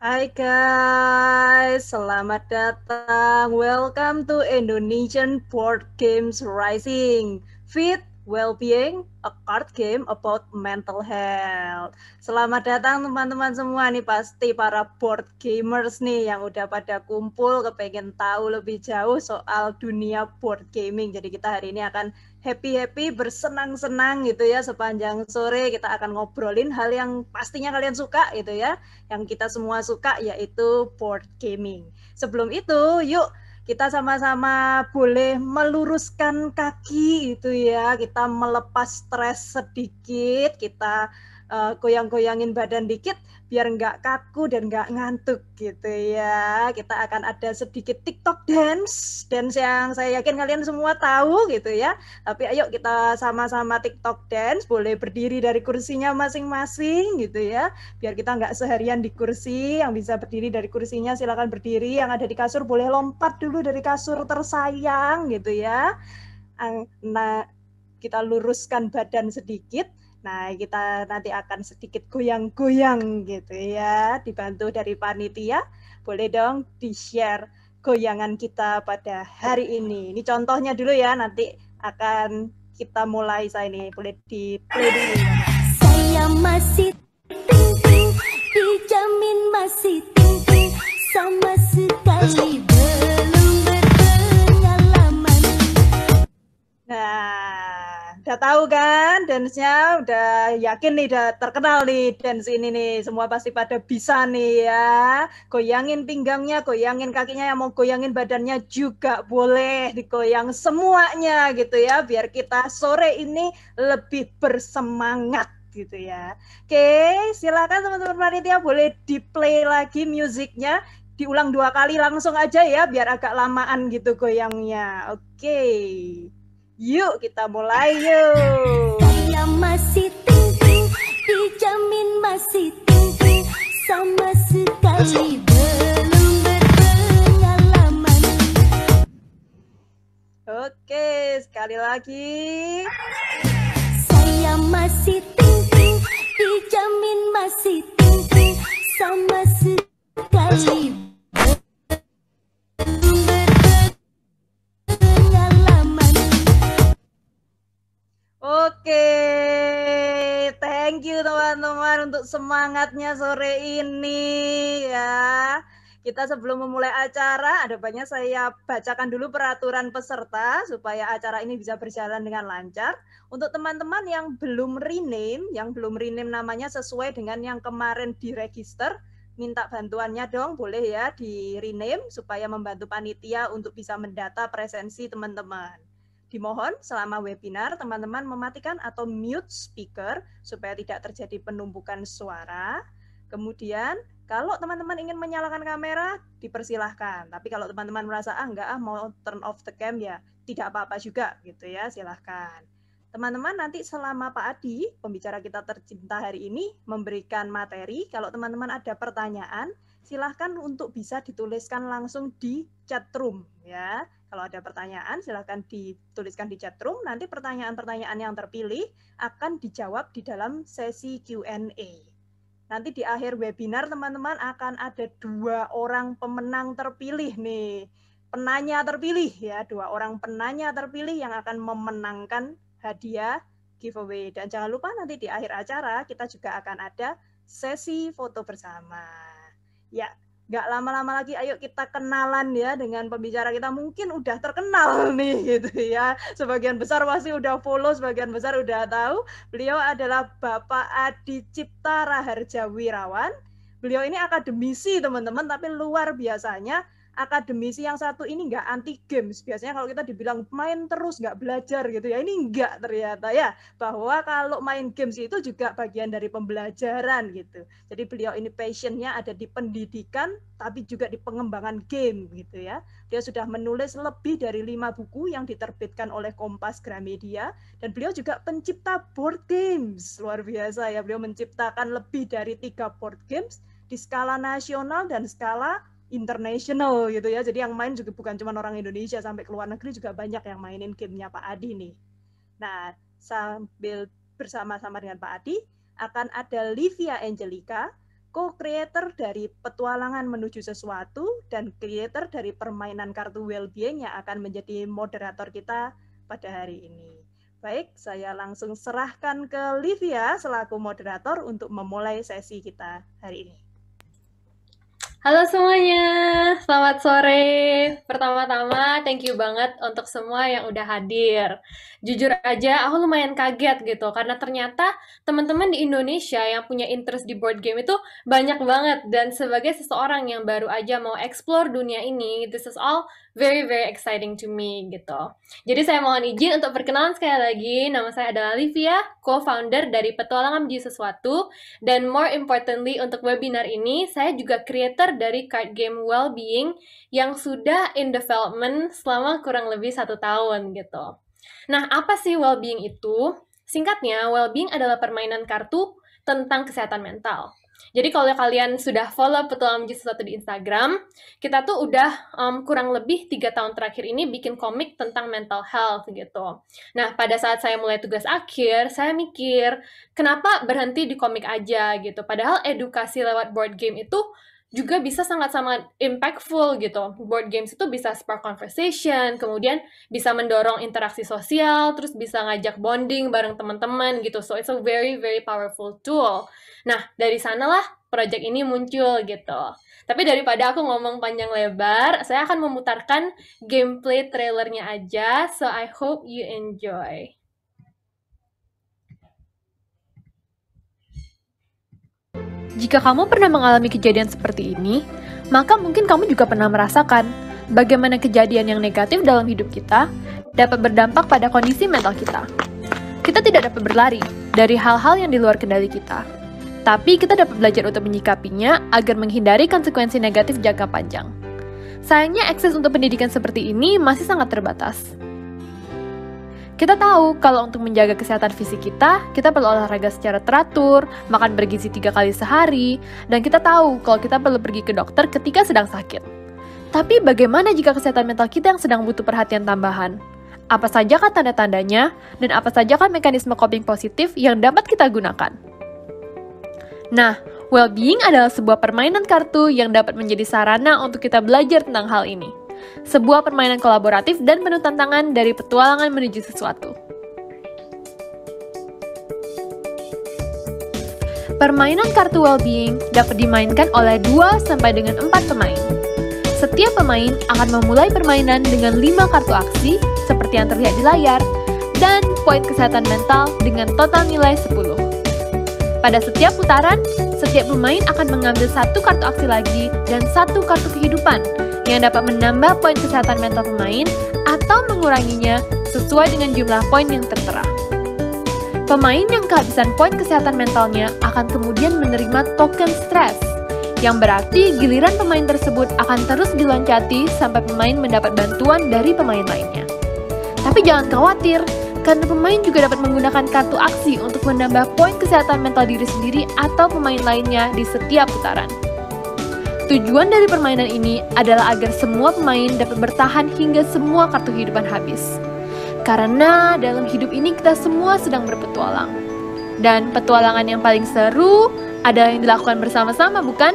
Hai guys, selamat datang. Welcome to Indonesian Board Games Rising. Fit Well-being, a card game about mental health. Selamat datang teman-teman semua nih, pasti para board gamers nih yang udah pada kumpul kepengen tahu lebih jauh soal dunia board gaming. Jadi kita hari ini akan happy-happy, bersenang-senang gitu ya sepanjang sore. Kita akan ngobrolin hal yang pastinya kalian suka gitu ya, yang kita semua suka, yaitu board gaming. Sebelum itu, yuk kita sama-sama boleh meluruskan kaki itu ya, kita melepas stres sedikit, kita goyang-goyangin badan dikit biar nggak kaku dan nggak ngantuk gitu ya. Kita akan ada sedikit TikTok dance yang saya yakin kalian semua tahu gitu ya. Tapi ayo kita sama-sama TikTok dance, boleh berdiri dari kursinya masing-masing gitu ya, biar kita nggak seharian di kursi. Yang bisa berdiri dari kursinya silakan berdiri, yang ada di kasur boleh lompat dulu dari kasur tersayang gitu ya. Nah, kita luruskan badan sedikit. Nah, kita nanti akan sedikit goyang-goyang gitu ya, dibantu dari panitia. Boleh dong di-share goyangan kita pada hari ini. Ini contohnya dulu ya, nanti akan kita mulai. Saya ini boleh di-play dulu. Saya masih ting-ting, dijamin masih ting-ting, sama sekali belum berpengalaman. Nah, udah tahu kan dance-nya, udah yakin nih, udah terkenal nih dance ini nih, semua pasti pada bisa nih ya. Goyangin pinggangnya, goyangin kakinya, yang mau goyangin badannya juga boleh digoyang semuanya gitu ya, biar kita sore ini lebih bersemangat gitu ya. Oke, silakan teman-teman panitia, boleh di-play lagi musiknya, diulang 2 kali langsung aja ya, biar agak lamaan gitu goyangnya. Oke. Yuk kita mulai yuk. Saya masih ting-ting, dijamin masih ting-ting, sama sekali belum berpengalaman. Oke, sekali lagi. Saya masih ting-ting, dijamin masih ting-ting, sama sekali Oke, thank you teman-teman untuk semangatnya sore ini ya. Kita sebelum memulai acara, ada banyak saya bacakan dulu peraturan peserta supaya acara ini bisa berjalan dengan lancar. Untuk teman-teman yang belum rename namanya sesuai dengan yang kemarin diregister, minta bantuannya dong, boleh ya di rename supaya membantu panitia untuk bisa mendata presensi teman-teman. Dimohon selama webinar teman-teman mematikan atau mute speaker supaya tidak terjadi penumpukan suara. Kemudian kalau teman-teman ingin menyalakan kamera, dipersilahkan. Tapi kalau teman-teman merasa enggak mau turn off the cam, ya tidak apa-apa juga gitu ya, silahkan. Teman-teman nanti selama Pak Adi, pembicara kita tercinta hari ini, memberikan materi, kalau teman-teman ada pertanyaan, silahkan untuk bisa dituliskan langsung di chat room ya. Kalau ada pertanyaan, silahkan dituliskan di chat room. Nanti pertanyaan-pertanyaan yang terpilih akan dijawab di dalam sesi Q&A. Nanti di akhir webinar, teman-teman akan ada 2 orang pemenang terpilih nih. Penanya terpilih ya, 2 orang penanya terpilih yang akan memenangkan hadiah giveaway. Dan jangan lupa nanti di akhir acara kita juga akan ada sesi foto bersama. Ya, nggak lama-lama lagi, ayo kita kenalan ya dengan pembicara kita. Mungkin udah terkenal nih gitu ya. Sebagian besar pasti udah follow, sebagian besar udah tahu. Beliau adalah Bapak Adi Cipta Raharja Wirawan. Beliau ini akademisi teman-teman, tapi luar biasanya akademisi yang satu ini nggak anti games. Biasanya kalau kita dibilang main terus nggak belajar gitu ya, ini nggak ternyata ya, bahwa kalau main games itu juga bagian dari pembelajaran gitu. Jadi beliau ini passionnya ada di pendidikan, tapi juga di pengembangan game gitu ya. Dia sudah menulis lebih dari 5 buku yang diterbitkan oleh Kompas Gramedia, dan beliau juga pencipta board games. Luar biasa ya, beliau menciptakan lebih dari 3 board games di skala nasional dan skala international gitu ya. Jadi yang main juga bukan cuma orang Indonesia, sampai ke luar negeri juga banyak yang mainin gamenya Pak Adi nih. Nah, sambil bersama-sama dengan Pak Adi, akan ada Livia Angelica, co-creator dari petualangan menuju sesuatu, dan creator dari permainan kartu well-being yang akan menjadi moderator kita pada hari ini. Baik, saya langsung serahkan ke Livia selaku moderator untuk memulai sesi kita hari ini. Halo semuanya, selamat sore. Pertama-tama, thank you banget untuk semua yang udah hadir. Jujur aja, aku lumayan kaget gitu, karena ternyata teman-teman di Indonesia yang punya interest di board game itu banyak banget. Dan sebagai seseorang yang baru aja mau explore dunia ini, this is all very very exciting to me gitu. Jadi saya mohon izin untuk perkenalan sekali lagi, nama saya adalah Livia, co-founder dari Petualangan Menuju Sesuatu, dan more importantly untuk webinar ini, saya juga creator dari card game Well-Being yang sudah in development selama kurang lebih 1 tahun gitu. Nah, apa sih Well-Being itu? Singkatnya, Well-Being adalah permainan kartu tentang kesehatan mental. Jadi kalau kalian sudah follow Petualangan Menuju Sesuatu di Instagram, kita tuh udah kurang lebih 3 tahun terakhir ini bikin komik tentang mental health gitu. Nah, pada saat saya mulai tugas akhir, saya mikir, kenapa berhenti di komik aja gitu? Padahal edukasi lewat board game itu juga bisa sangat-sangat impactful gitu. Board games itu bisa spark conversation, kemudian bisa mendorong interaksi sosial, terus bisa ngajak bonding bareng teman-teman gitu. So it's a very very powerful tool. Nah, dari sanalah project ini muncul gitu. Tapi daripada aku ngomong panjang lebar, saya akan memutarkan gameplay trailernya aja, so I hope you enjoy. Jika kamu pernah mengalami kejadian seperti ini, maka mungkin kamu juga pernah merasakan bagaimana kejadian yang negatif dalam hidup kita dapat berdampak pada kondisi mental kita. Kita tidak dapat berlari dari hal-hal yang di luar kendali kita, tapi kita dapat belajar untuk menyikapinya agar menghindari konsekuensi negatif jangka panjang. Sayangnya akses untuk pendidikan seperti ini masih sangat terbatas. Kita tahu kalau untuk menjaga kesehatan fisik kita perlu olahraga secara teratur, makan bergizi 3 kali sehari, dan kita tahu kalau kita perlu pergi ke dokter ketika sedang sakit. Tapi bagaimana jika kesehatan mental kita yang sedang butuh perhatian tambahan? Apa saja kan tanda-tandanya, dan apa saja kan mekanisme coping positif yang dapat kita gunakan? Nah, Well-Being adalah sebuah permainan kartu yang dapat menjadi sarana untuk kita belajar tentang hal ini. Sebuah permainan kolaboratif dan penuh tantangan dari petualangan menuju sesuatu. Permainan kartu Well-Being dapat dimainkan oleh 2 sampai dengan 4 pemain. Setiap pemain akan memulai permainan dengan 5 kartu aksi seperti yang terlihat di layar dan poin kesehatan mental dengan total nilai 10. Pada setiap putaran, setiap pemain akan mengambil 1 kartu aksi lagi dan 1 kartu kehidupan yang dapat menambah poin kesehatan mental pemain atau menguranginya sesuai dengan jumlah poin yang tertera. Pemain yang kehabisan poin kesehatan mentalnya akan kemudian menerima token stres, yang berarti giliran pemain tersebut akan terus diloncati sampai pemain mendapat bantuan dari pemain lainnya. Tapi jangan khawatir, karena pemain juga dapat menggunakan kartu aksi untuk menambah poin kesehatan mental diri sendiri atau pemain lainnya di setiap putaran. Tujuan dari permainan ini adalah agar semua pemain dapat bertahan hingga semua kartu kehidupan habis. Karena dalam hidup ini kita semua sedang berpetualang. Dan petualangan yang paling seru adalah yang dilakukan bersama-sama, bukan?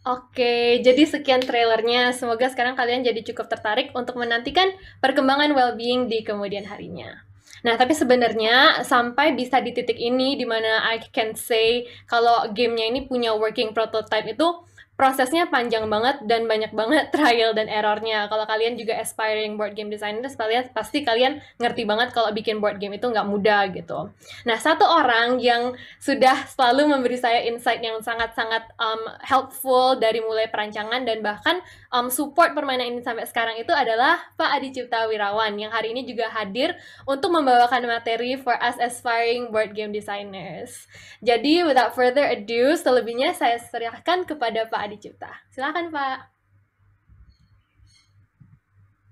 Oke, jadi sekian trailernya. Semoga sekarang kalian jadi cukup tertarik untuk menantikan perkembangan well-being di kemudian harinya. Nah, tapi sebenarnya sampai bisa di titik ini di mana I can say kalau gamenya ini punya working prototype itu prosesnya panjang banget dan banyak banget trial dan errornya. Kalau kalian juga aspiring board game designers, pasti kalian ngerti banget kalau bikin board game itu nggak mudah gitu. Nah, satu orang yang sudah selalu memberi saya insight yang sangat-sangat helpful dari mulai perancangan dan bahkan support permainan ini sampai sekarang itu adalah Pak Adi Cipta Wirawan yang hari ini juga hadir untuk membawakan materi for us aspiring board game designers. Jadi, without further ado, selebihnya saya serahkan kepada Pak Adi Cipta. Silakan, Pak.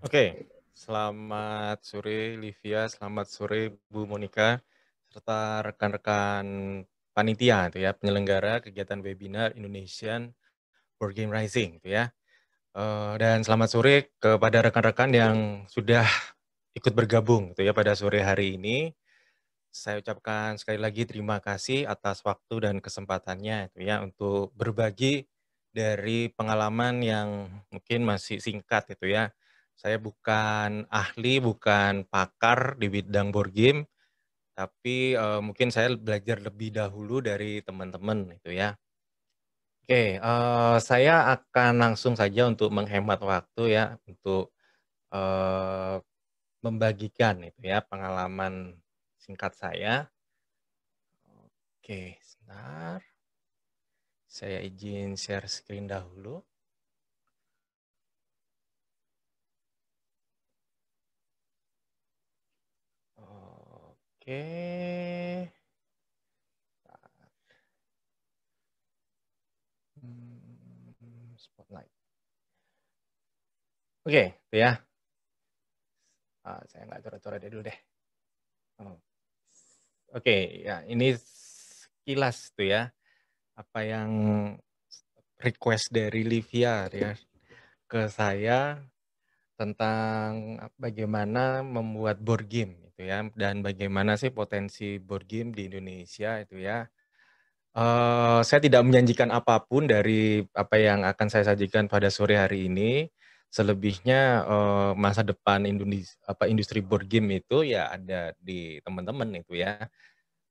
Oke, selamat sore Livia, selamat sore Bu Monica, serta rekan-rekan panitia ya, penyelenggara kegiatan webinar Indonesian Board Game Rising ya. Dan selamat sore kepada rekan-rekan yang sudah ikut bergabung gitu ya pada sore hari ini. Saya ucapkan sekali lagi terima kasih atas waktu dan kesempatannya itu ya untuk berbagi dari pengalaman yang mungkin masih singkat itu ya. Saya bukan ahli, bukan pakar di bidang board game, tapi mungkin saya belajar lebih dahulu dari teman-teman itu ya. Oke, saya akan langsung saja untuk menghemat waktu ya untuk eh, membagikan itu ya pengalaman singkat saya. Oke, sebentar. Saya izin share screen dahulu. Oke. Spotlight. Oke, itu ya. Saya nggak coret-coret dulu deh. Oh. Oke, ya ini sekilas tuh ya apa yang request dari Livia ya ke saya tentang bagaimana membuat board game gitu ya dan bagaimana sih potensi board game di Indonesia itu ya. Saya tidak menjanjikan apapun dari apa yang akan saya sajikan pada sore hari ini. Selebihnya masa depan industri board game itu ya ada di teman-teman itu ya.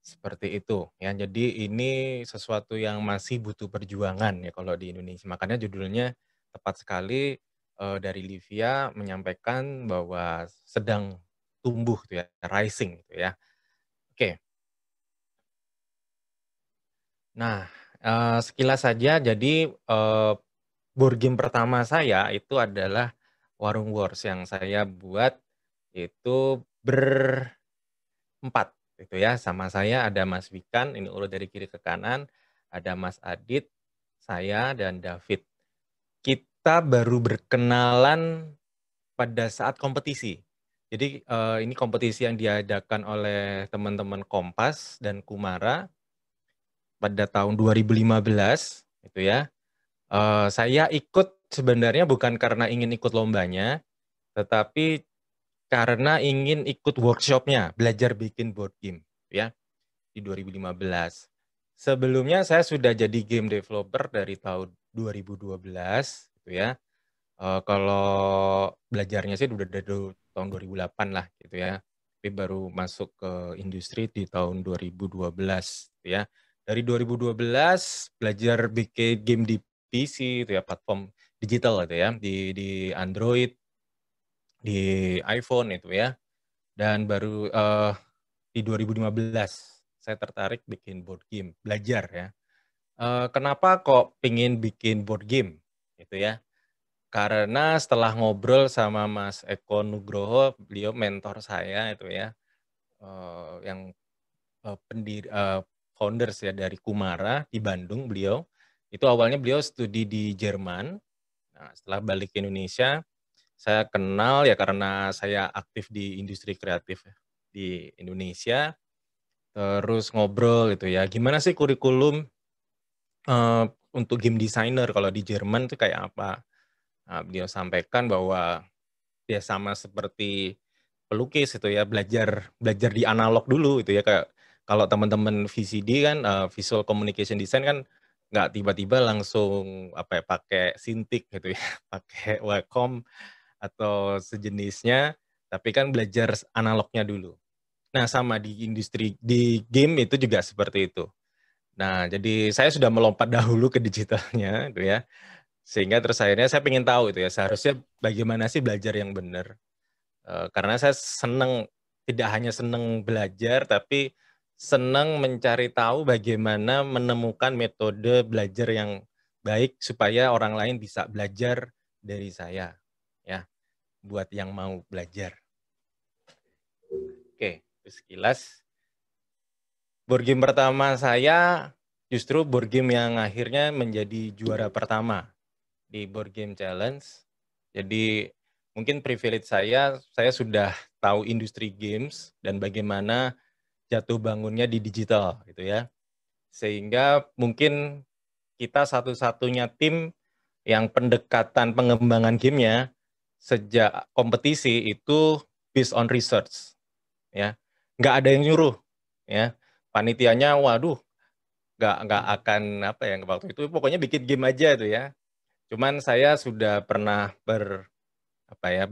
Seperti itu ya. Jadi ini sesuatu yang masih butuh perjuangan ya kalau di Indonesia. Makanya judulnya tepat sekali dari Livia menyampaikan bahwa sedang tumbuh tuh ya, rising gitu ya. Oke. Nah, sekilas saja jadi board game pertama saya itu adalah Warung Wars yang saya buat itu berempat gitu ya. Sama saya ada Mas Wikan, ini urut dari kiri ke kanan, ada Mas Adit, saya dan David. Kita baru berkenalan pada saat kompetisi. Jadi ini kompetisi yang diadakan oleh teman-teman Kompas dan Kumara pada tahun 2015 gitu ya. Saya ikut sebenarnya bukan karena ingin ikut lombanya, tetapi karena ingin ikut workshop-nya, belajar bikin board game ya di 2015. Sebelumnya saya sudah jadi game developer dari tahun 2012 gitu ya. Kalau belajarnya sih udah dari tahun 2008 lah gitu ya. Tapi baru masuk ke industri di tahun 2012 gitu ya. Dari 2012 belajar bikin game di PC itu ya, platform digital gitu ya, di Android, di iPhone itu ya. Dan baru di 2015 saya tertarik bikin board game, belajar ya. Kenapa kok pingin bikin board game gitu ya? Karena setelah ngobrol sama Mas Eko Nugroho, beliau mentor saya itu ya, yang founders ya dari Kumara di Bandung beliau. Itu awalnya beliau studi di Jerman. Nah, setelah balik ke Indonesia, saya kenal ya karena saya aktif di industri kreatif di Indonesia. Terus ngobrol gitu ya, gimana sih kurikulum untuk game designer kalau di Jerman tuh kayak apa? Nah, beliau sampaikan bahwa ya sama seperti pelukis itu ya, belajar di analog dulu itu ya, kayak kalau teman-teman VCD kan visual communication design kan nggak tiba-tiba langsung apa ya pakai Cintiq gitu ya, pakai Wacom atau sejenisnya, tapi kan belajar analognya dulu. Nah, sama di industri di game itu juga seperti itu. Nah, jadi saya sudah melompat dahulu ke digitalnya itu ya. Sehingga terus akhirnya saya pengen tahu itu ya, seharusnya bagaimana sih belajar yang benar. Karena saya senang, tidak hanya senang belajar, tapi senang mencari tahu bagaimana menemukan metode belajar yang baik supaya orang lain bisa belajar dari saya. Ya, buat yang mau belajar. Oke, itu sekilas. Board game pertama saya justru board game yang akhirnya menjadi juara pertama di Board Game Challenge. Jadi mungkin privilege saya sudah tahu industri games dan bagaimana jatuh bangunnya di digital gitu ya. Sehingga mungkin kita satu-satunya tim yang pendekatan pengembangan gamenya sejak kompetisi itu based on research, ya. Nggak ada yang nyuruh, ya. Panitianya, waduh, nggak akan apa ya, waktu itu pokoknya bikin game aja tuh ya. Cuman saya sudah pernah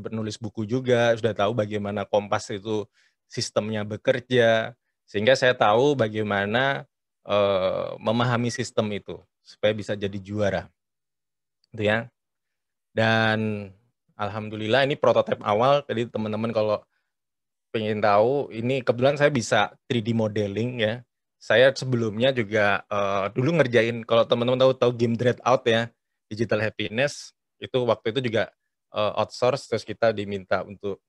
bernulis buku juga, sudah tahu bagaimana Kompas itu sistemnya bekerja, sehingga saya tahu bagaimana memahami sistem itu supaya bisa jadi juara, gitu ya. Dan alhamdulillah ini prototipe awal. Jadi teman-teman kalau pengen tahu, ini kebetulan saya bisa 3D modeling ya. Saya sebelumnya juga dulu ngerjain, kalau teman-teman tahu game Dread Out ya, Digital Happiness, itu waktu itu juga outsource, terus kita diminta untuk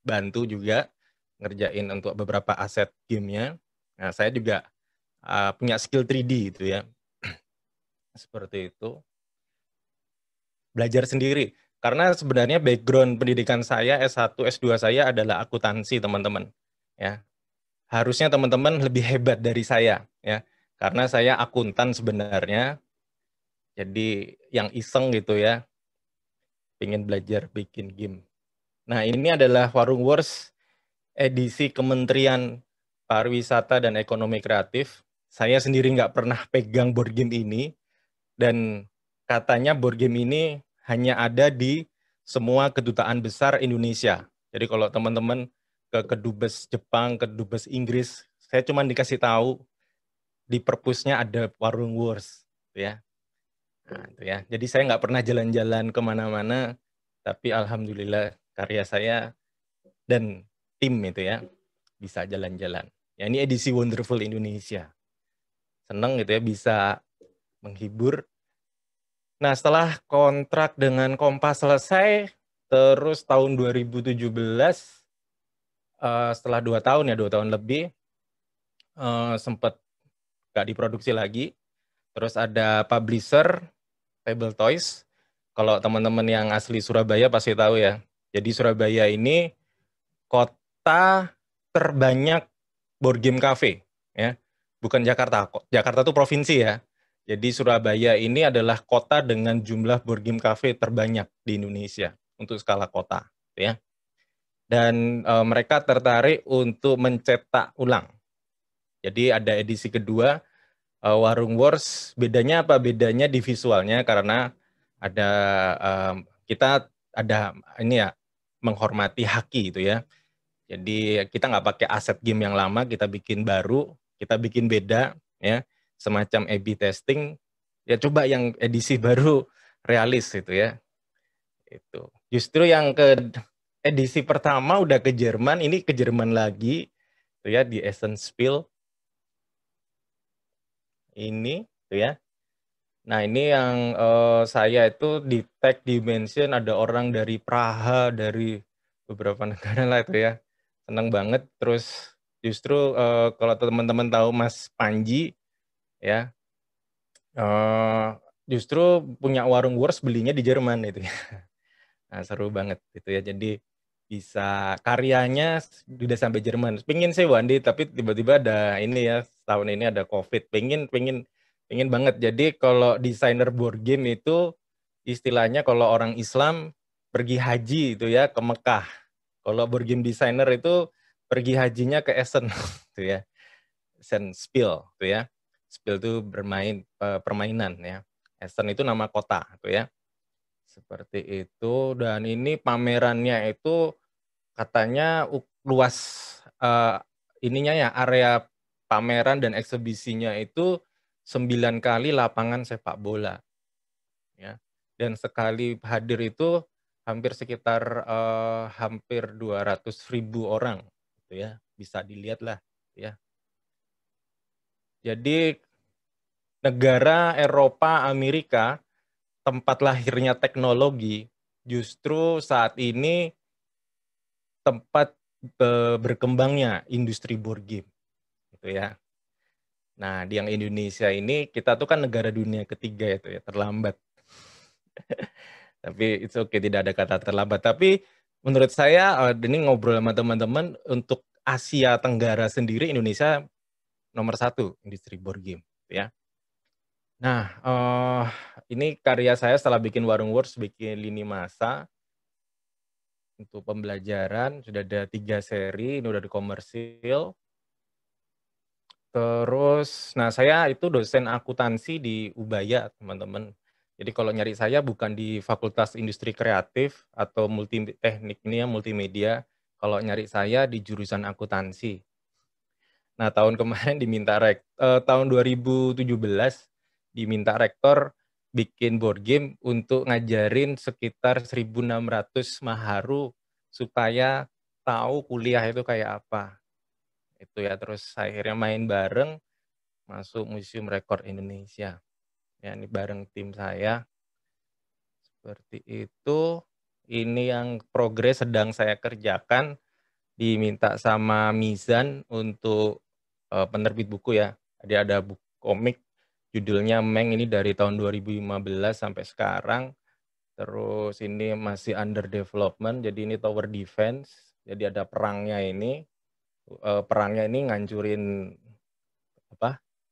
bantu juga ngerjain untuk beberapa aset gamenya. Nah, saya juga punya skill 3D gitu ya. Seperti itu. Belajar sendiri. Karena sebenarnya background pendidikan saya, S1, S2 saya adalah akuntansi, teman-teman. Ya. Harusnya teman-teman lebih hebat dari saya. Ya. Karena saya akuntan sebenarnya. Jadi yang iseng gitu ya. Pengen belajar bikin game. Nah, ini adalah Warung Wars edisi Kementerian Pariwisata dan Ekonomi Kreatif. Saya sendiri nggak pernah pegang board game ini, dan katanya board game ini hanya ada di semua kedutaan besar Indonesia. Jadi kalau teman-teman ke kedubes Jepang, kedubes Inggris, saya cuma dikasih tahu di perpusnya ada Warung Wars, ya. Nah, itu ya. Jadi saya nggak pernah jalan-jalan kemana-mana, tapi alhamdulillah karya saya dan tim itu ya bisa jalan-jalan. Ya, ini edisi Wonderful Indonesia. Seneng gitu ya bisa menghibur. Nah, setelah kontrak dengan Kompas selesai, terus tahun 2017 setelah 2 tahun ya, 2 tahun lebih sempat nggak diproduksi lagi. Terus ada publisher Table Toys. Kalau teman-teman yang asli Surabaya pasti tahu ya. Jadi Surabaya ini kota terbanyak board game cafe ya. Bukan Jakarta. Jakarta itu provinsi ya. Jadi Surabaya ini adalah kota dengan jumlah board game cafe terbanyak di Indonesia untuk skala kota ya. Dan mereka tertarik untuk mencetak ulang. Jadi ada edisi kedua Warung Wars. Bedanya apa? Bedanya di visualnya, karena ada kita ada ini ya, menghormati haki itu ya. Jadi kita nggak pakai aset game yang lama, kita bikin baru, kita bikin beda ya, semacam A/B testing. Ya coba yang edisi baru realis itu ya. Itu. Justru yang ke edisi pertama udah ke Jerman, ini ke Jerman lagi itu ya, di Essenspiel. Ini tuh ya. Nah, ini yang saya itu di tag dimension ada orang dari Praha, dari beberapa negara lah itu ya. Senang banget. Terus justru kalau teman-teman tahu Mas Panji ya, justru punya Warung Wars, belinya di Jerman itu ya. Nah, seru banget itu ya. Jadi bisa karyanya udah sampai Jerman. Pengen sih Wandi, tapi tiba-tiba ada ini ya, tahun ini ada COVID. Pengen banget. Jadi kalau desainer board game itu istilahnya kalau orang Islam pergi haji itu ya ke Mekah. Kalau board game designer itu pergi hajinya ke Essen gitu ya. Essen Spiel gitu ya. Spiel itu bermain permainan ya. Essen itu nama kota gitu ya. Seperti itu, dan ini pamerannya itu katanya luas ininya ya, area pameran dan eksibisinya itu 9 kali lapangan sepak bola. Ya. Dan sekali hadir itu hampir sekitar hampir 200.000 orang gitu ya. Bisa dilihat lah ya. Jadi negara Eropa, Amerika, tempat lahirnya teknologi, justru saat ini tempat berkembangnya industri board game, gitu ya. Nah, di yang Indonesia ini, kita tuh kan negara dunia ketiga itu ya, terlambat. Tapi it's okay, tidak ada kata terlambat. Tapi menurut saya, ini ngobrol sama teman-teman, untuk Asia Tenggara sendiri, Indonesia nomor 1 industri board game, gitu ya. Nah, ini karya saya setelah bikin Warung Wars, bikin lini masa. untuk pembelajaran. Sudah ada 3 seri, ini udah di komersil. Terus, nah saya itu dosen akuntansi di Ubaya, teman-teman. Jadi kalau nyari saya bukan di Fakultas Industri Kreatif atau teknik ini ya, multimedia. Kalau nyari saya di jurusan akuntansi. Nah, tahun kemarin tahun 2017 diminta rektor bikin board game untuk ngajarin sekitar 1.600 maharu supaya tahu kuliah itu kayak apa. Itu ya, terus akhirnya main bareng masuk Museum Rekor Indonesia. Ya, ini bareng tim saya. Seperti itu. Ini yang progres sedang saya kerjakan, diminta sama Mizan untuk penerbit buku ya. Jadi ada buku komik judulnya Meng, ini dari tahun 2015 sampai sekarang. Terus ini masih under development, jadi ini tower defense. Jadi ada perangnya ini. Perangnya ini ngancurin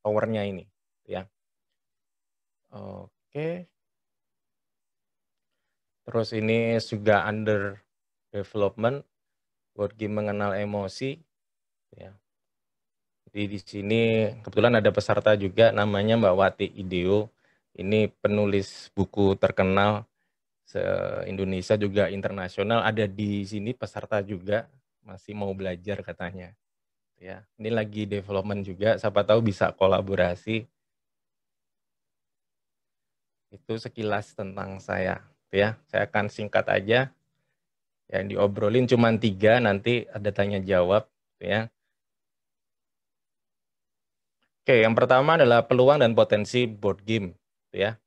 towernya ini ya. Oke. Terus ini juga under development, board game mengenal emosi ya. Jadi di sini kebetulan ada peserta juga namanya Mbak Wati Ideo. Ini penulis buku terkenal se-Indonesia juga internasional, ada di sini peserta juga, masih mau belajar katanya. Ya, ini lagi development juga, siapa tahu bisa kolaborasi. Itu sekilas tentang saya, ya. Saya akan singkat aja. Yang diobrolin cuma 3, nanti ada tanya jawab, ya. Oke, yang pertama adalah peluang dan potensi board game, ya.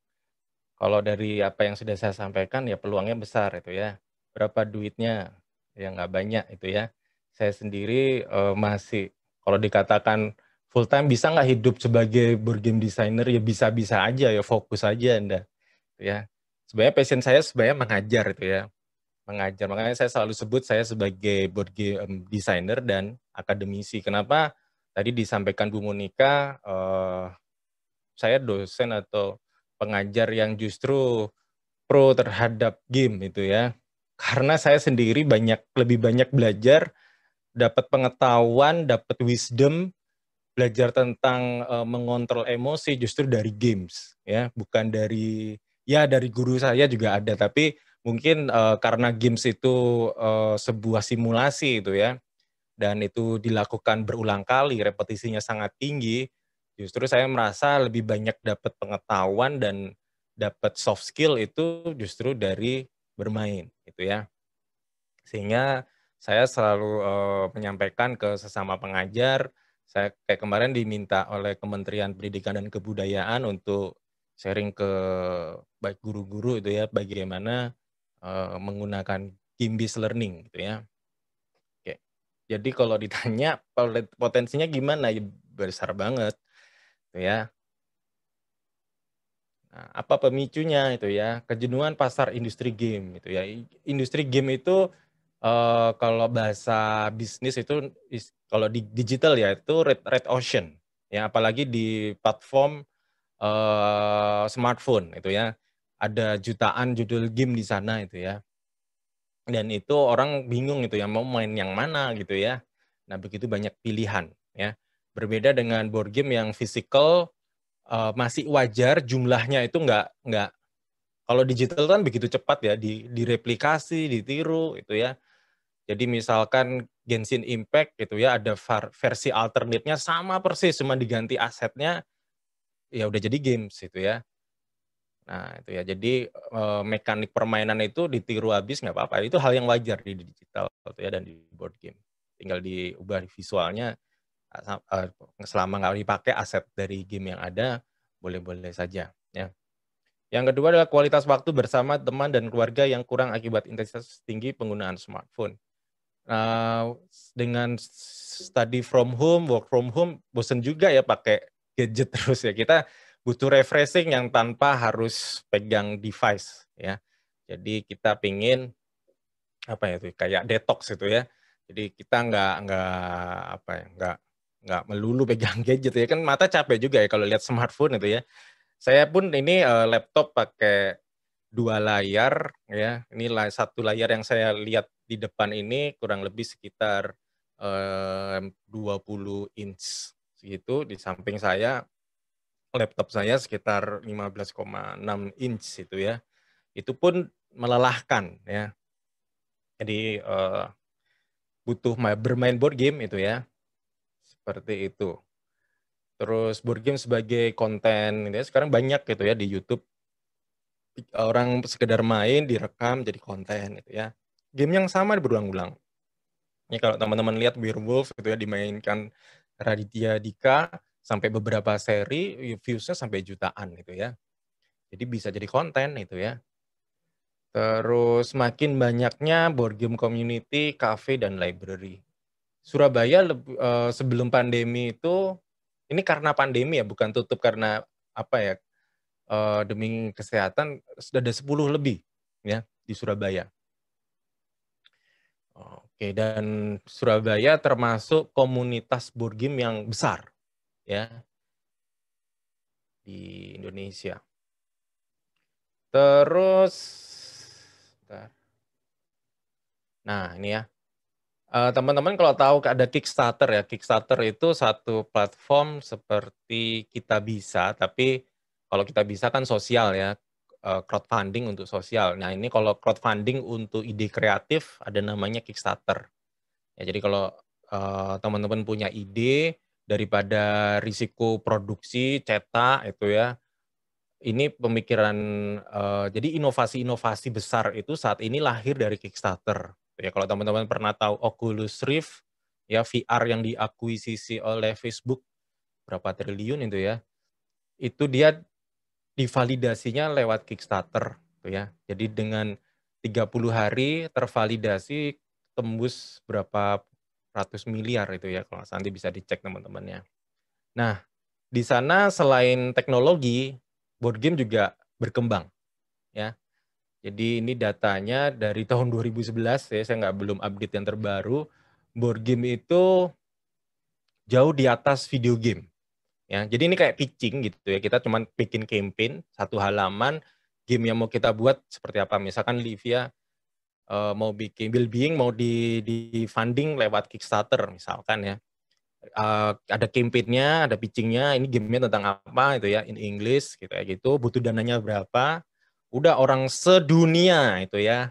Kalau dari apa yang sudah saya sampaikan, ya peluangnya besar itu ya. Berapa duitnya? Ya nggak banyak itu ya. Saya sendiri masih, kalau dikatakan full time bisa nggak hidup sebagai board game designer, ya bisa-bisa aja ya, fokus aja Anda. Ya. Sebenarnya passion saya sebenarnya mengajar itu ya. Mengajar, makanya saya selalu sebut saya sebagai board game designer dan akademisi. Kenapa? Tadi disampaikan Bu Monika, saya dosen atau pengajar yang justru pro terhadap game itu ya. Karena saya sendiri lebih banyak belajar, dapat pengetahuan, dapat wisdom, belajar tentang mengontrol emosi justru dari games ya, bukan dari guru saya juga ada, tapi mungkin karena games itu sebuah simulasi itu ya, dan itu dilakukan berulang kali, repetisinya sangat tinggi, justru saya merasa lebih banyak dapat pengetahuan dan dapat soft skill itu justru dari bermain gitu ya. Sehingga saya selalu menyampaikan ke sesama pengajar, saya kayak kemarin diminta oleh Kementerian Pendidikan dan Kebudayaan untuk sharing ke baik guru-guru itu ya, bagaimana menggunakan game-based learning gitu ya. Oke. Jadi kalau ditanya potensinya gimana, ya besar banget gitu ya. Nah, apa pemicunya itu ya? Kejenuhan pasar industri game itu ya. Industri game itu kalau bahasa bisnis itu kalau di digital ya itu red ocean ya, apalagi di platform smartphone itu ya. Ada jutaan judul game di sana itu ya. Dan itu orang bingung itu ya, mau main yang mana gitu ya. Nah, begitu banyak pilihan ya. Berbeda dengan board game yang physical, masih wajar jumlahnya itu nggak kalau digital kan begitu cepat ya, direplikasi, ditiru itu ya. Jadi misalkan Genshin Impact gitu ya, ada versi alternate-nya sama persis, cuma diganti asetnya, ya udah jadi games gitu ya. Nah itu ya, jadi mekanik permainan itu ditiru habis nggak apa-apa, itu hal yang wajar di digital gitu ya, dan di board game. Tinggal diubah visualnya, selama nggak dipakai aset dari game yang ada, boleh-boleh saja ya. Yang kedua adalah kualitas waktu bersama teman dan keluarga yang kurang akibat intensitas tinggi penggunaan smartphone. Dengan study from home, work from home, bosen juga ya pakai gadget terus ya. Kita butuh refreshing yang tanpa harus pegang device ya. Jadi kita pingin apa ya itu kayak detox itu ya. Jadi kita nggak melulu pegang gadget ya, kan mata capek juga ya kalau lihat smartphone itu ya. Saya pun ini laptop pakai 2 layar ya. Ini satu layar yang saya lihat di depan ini kurang lebih sekitar 20 inch segitu. Di samping saya laptop saya sekitar 15,6 inch itu ya. Itu pun melelahkan ya. Jadi butuh bermain board game itu ya. Seperti itu. Terus board game sebagai konten gitu ya. Sekarang banyak gitu ya di YouTube. Orang sekedar main, direkam jadi konten gitu ya. Game yang sama berulang-ulang. Ini kalau teman-teman lihat Werewolf gitu ya dimainkan Raditya Dika sampai beberapa seri views-nya sampai jutaan gitu ya. Jadi bisa jadi konten itu ya. Terus makin banyaknya board game community, cafe dan library. Surabaya sebelum pandemi itu ini karena pandemi ya, bukan tutup karena apa ya? Demi kesehatan sudah ada 10 lebih ya di Surabaya. Oke, dan Surabaya termasuk komunitas board game yang besar ya di Indonesia. Terus, nah ini ya, teman-teman kalau tahu ada Kickstarter ya, Kickstarter itu satu platform seperti Kita Bisa, tapi kalau Kita Bisa kan sosial ya, crowdfunding untuk sosial. Nah ini kalau crowdfunding untuk ide kreatif ada namanya Kickstarter. Ya, jadi kalau teman-teman punya ide daripada risiko produksi cetak itu ya, ini pemikiran jadi inovasi-inovasi besar itu saat ini lahir dari Kickstarter. Ya kalau teman-teman pernah tahu Oculus Rift ya VR yang diakuisisi oleh Facebook berapa triliun itu ya. Itu dia divalidasinya lewat Kickstarter gitu ya. Jadi dengan 30 hari tervalidasi tembus berapa ratus miliar itu ya, kalau nanti bisa dicek teman-temannya. Nah, di sana selain teknologi, board game juga berkembang ya. Jadi ini datanya dari tahun 2011 ya, saya belum update yang terbaru. Board game itu jauh di atas video game. Ya, jadi ini kayak pitching gitu ya. Kita cuma bikin campaign satu halaman, game yang mau kita buat seperti apa. Misalkan Livia mau bikin Well-Being mau di funding lewat Kickstarter misalkan ya. Ada campaign-nya, ada pitching-nya, ini game-nya tentang apa itu ya, in English gitu kayak gitu, butuh dananya berapa. Udah orang sedunia itu ya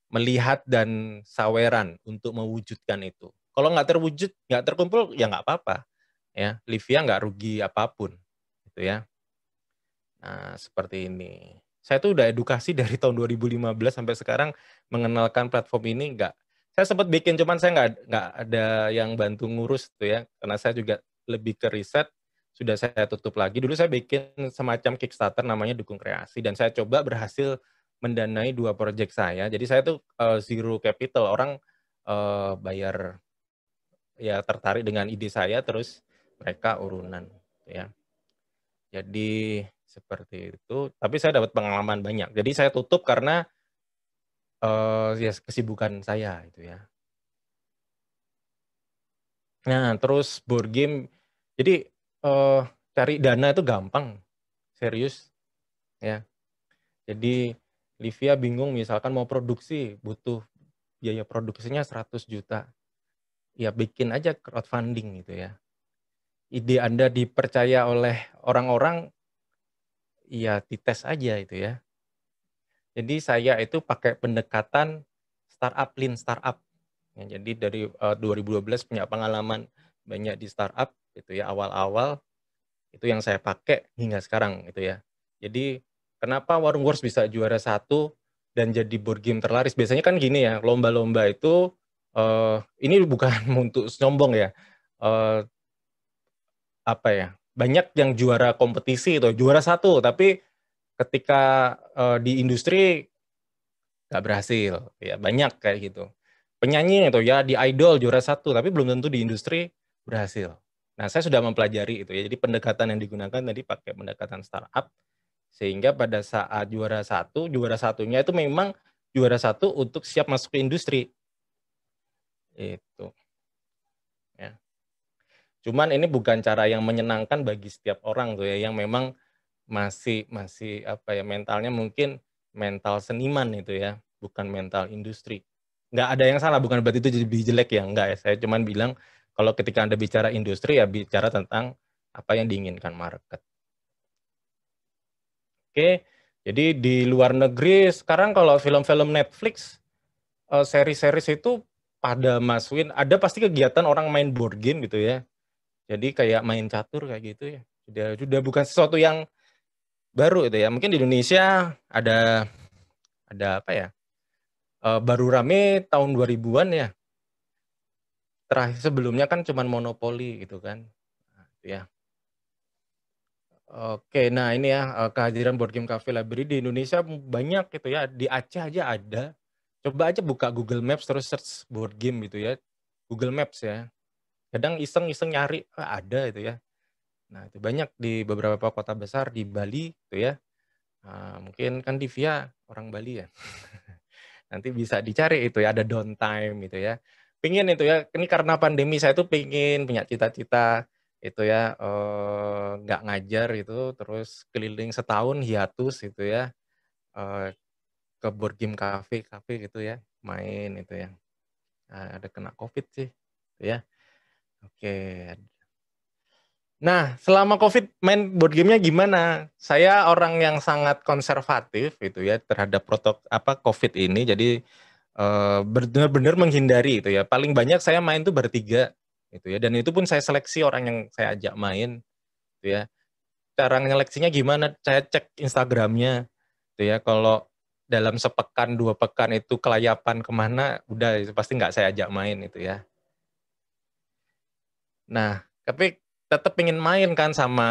melihat dan saweran untuk mewujudkan itu. Kalau nggak terwujud, nggak terkumpul ya nggak apa-apa. Ya, Livia nggak rugi apapun gitu ya. Nah, seperti ini. Saya tuh udah edukasi dari tahun 2015 sampai sekarang mengenalkan platform ini saya sempat bikin cuman saya nggak ada yang bantu ngurus tuh ya karena saya juga lebih ke riset sudah saya tutup lagi. Dulu saya bikin semacam Kickstarter namanya Dukung Kreasi dan saya coba berhasil mendanai 2 proyek saya. Jadi saya tuh zero capital, orang bayar ya tertarik dengan ide saya terus mereka urunan ya. Jadi seperti itu, tapi saya dapat pengalaman banyak. Jadi saya tutup karena ya kesibukan saya itu ya. Nah, terus board game jadi cari dana itu gampang, serius ya. Jadi Livia bingung misalkan mau produksi, butuh biaya produksinya 100 juta. Ya bikin aja crowdfunding gitu ya. Ide Anda dipercaya oleh orang-orang, ya dites aja itu ya. Jadi saya itu pakai pendekatan startup, lean startup. Ya, jadi dari 2012 punya pengalaman banyak di startup gitu ya, awal-awal itu yang saya pakai hingga sekarang gitu ya. Jadi kenapa Warung Wars bisa juara 1 dan jadi board game terlaris? Biasanya kan gini ya, lomba-lomba itu ini bukan untuk sombong ya. Apa ya? Banyak yang juara kompetisi itu, juara 1 tapi ketika di industri nggak berhasil, ya banyak kayak gitu. Penyanyi itu ya di Idol juara 1, tapi belum tentu di industri berhasil. Nah, saya sudah mempelajari itu ya, jadi pendekatan yang digunakan tadi pakai pendekatan startup, sehingga pada saat juara 1, juara satunya itu memang juara 1 untuk siap masuk ke industri. Itu. Ya. Cuman ini bukan cara yang menyenangkan bagi setiap orang tuh ya, yang memang masih apa ya mentalnya mungkin mental seniman itu ya, bukan mental industri. Nggak ada yang salah, bukan berarti itu jadi jelek ya, enggak ya. Saya cuman bilang kalau ketika Anda bicara industri ya bicara tentang apa yang diinginkan market. Oke, jadi di luar negeri sekarang kalau film-film Netflix, seri-series itu pada masukin, ada pasti kegiatan orang main board game gitu ya. Jadi kayak main catur kayak gitu ya. Sudah bukan sesuatu yang baru itu ya. Mungkin di Indonesia ada apa ya? Baru rame tahun 2000-an ya. Terakhir sebelumnya kan cuman monopoli gitu kan. Nah, itu ya. Oke, nah ini ya kehadiran Board Game Cafe Library di Indonesia banyak gitu ya. Di Aceh aja ada. Coba aja buka Google Maps terus search board game gitu ya. Google Maps ya. Kadang iseng-iseng nyari, ada itu ya. Nah, itu banyak di beberapa kota besar di Bali gitu ya. Mungkin kan Divya orang Bali ya. Nanti bisa dicari itu ya, ada downtime gitu ya. Pingin itu ya, ini karena pandemi saya tuh pingin punya cita-cita itu ya, nggak ngajar itu, terus keliling setahun hiatus gitu ya, ke board game cafe gitu ya, main itu ya. Ada kena COVID sih, gitu ya. Oke. Nah, selama COVID main board game-nya gimana? Saya orang yang sangat konservatif gitu ya terhadap COVID ini. Jadi benar-benar menghindari itu ya. Paling banyak saya main tuh bertiga gitu ya. Dan itu pun saya seleksi orang yang saya ajak main gitu ya. Cara nyeleksinya gimana? Saya cek Instagramnya gitu ya. Kalau dalam sepekan 2 pekan itu kelayapan kemana, udah itu pasti nggak saya ajak main itu ya. Nah, tapi tetap ingin main kan sama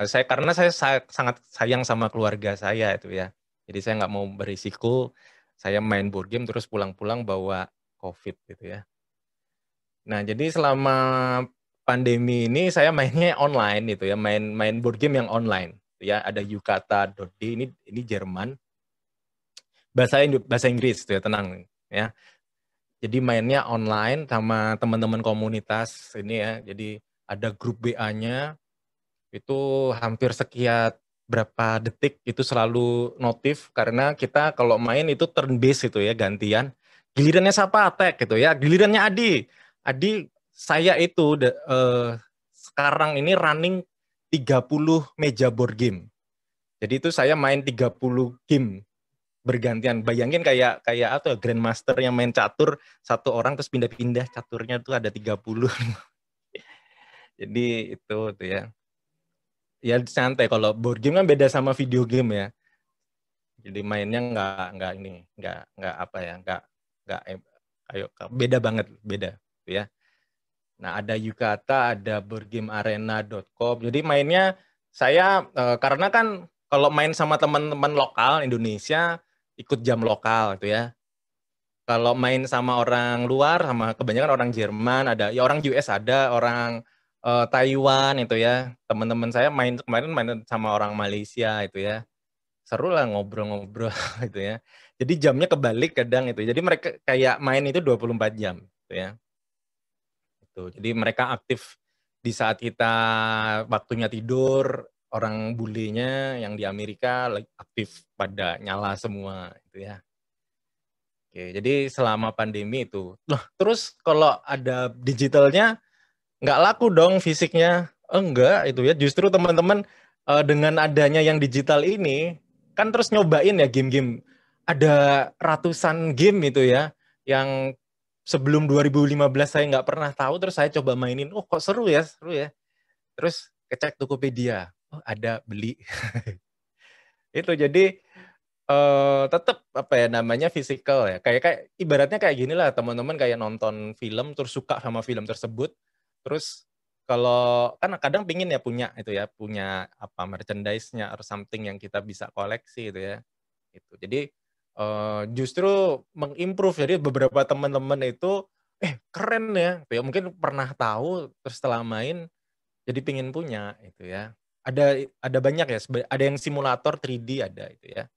saya karena saya sangat sayang sama keluarga saya itu ya. Jadi saya nggak mau berisiko saya main board game terus pulang-pulang bawa COVID gitu ya. Nah, jadi selama pandemi ini saya mainnya online gitu ya, main board game yang online ya. Ada Yukata.d ini Jerman. Bahasa Inggris tuh ya, tenang ya. Jadi mainnya online sama teman-teman komunitas ini ya. Jadi ada grup WA-nya, itu hampir sekian berapa detik itu selalu notif karena kita kalau main itu turn based itu ya, gantian. Gilirannya siapa attack gitu ya, gilirannya Adi saya itu sekarang ini running 30 meja board game. Jadi itu saya main 30 game bergantian. Bayangin kayak apa ya, grandmaster yang main catur satu orang terus pindah-pindah caturnya tuh ada 30. Jadi itu tuh ya. Ya santai, kalau board game kan beda sama video game ya. Jadi mainnya nggak apa ya, nggak ayo beda banget, beda ya. Nah, ada Yukata, ada boardgamearena.com. Jadi mainnya saya karena kan kalau main sama teman-teman lokal Indonesia ikut jam lokal gitu ya. Kalau main sama orang luar, sama kebanyakan orang Jerman, ada ya orang US, ada orang Taiwan itu ya. Teman-teman saya kemarin main sama orang Malaysia itu ya. Seru lah ngobrol-ngobrol gitu ya. Jadi jamnya kebalik kadang itu. Jadi mereka kayak main itu 24 jam gitu ya. Itu. Jadi mereka aktif di saat kita waktunya tidur, orang bulenya yang di Amerika aktif pada nyala semua itu ya. Oke, jadi selama pandemi itu. Loh, terus kalau ada digitalnya nggak laku dong fisiknya? Enggak, itu ya. Justru teman-teman dengan adanya yang digital ini, kan terus nyobain ya game-game. Ada ratusan game itu ya, yang sebelum 2015 saya nggak pernah tahu, terus saya coba mainin. Oh, kok seru ya. Terus kecek Tokopedia. Oh, ada, beli. Itu jadi tetap apa ya namanya fisikal ya, kayak ibaratnya kayak gini lah, teman-teman kayak nonton film terus suka sama film tersebut, terus kalau kan kadang pingin ya punya apa merchandise-nya atau something yang kita bisa koleksi itu ya, itu jadi justru mengimprove. Jadi beberapa teman-teman itu keren ya, mungkin pernah tahu terus setelah main jadi pingin punya itu ya. Ada banyak ya, ada yang simulator 3D ada itu ya.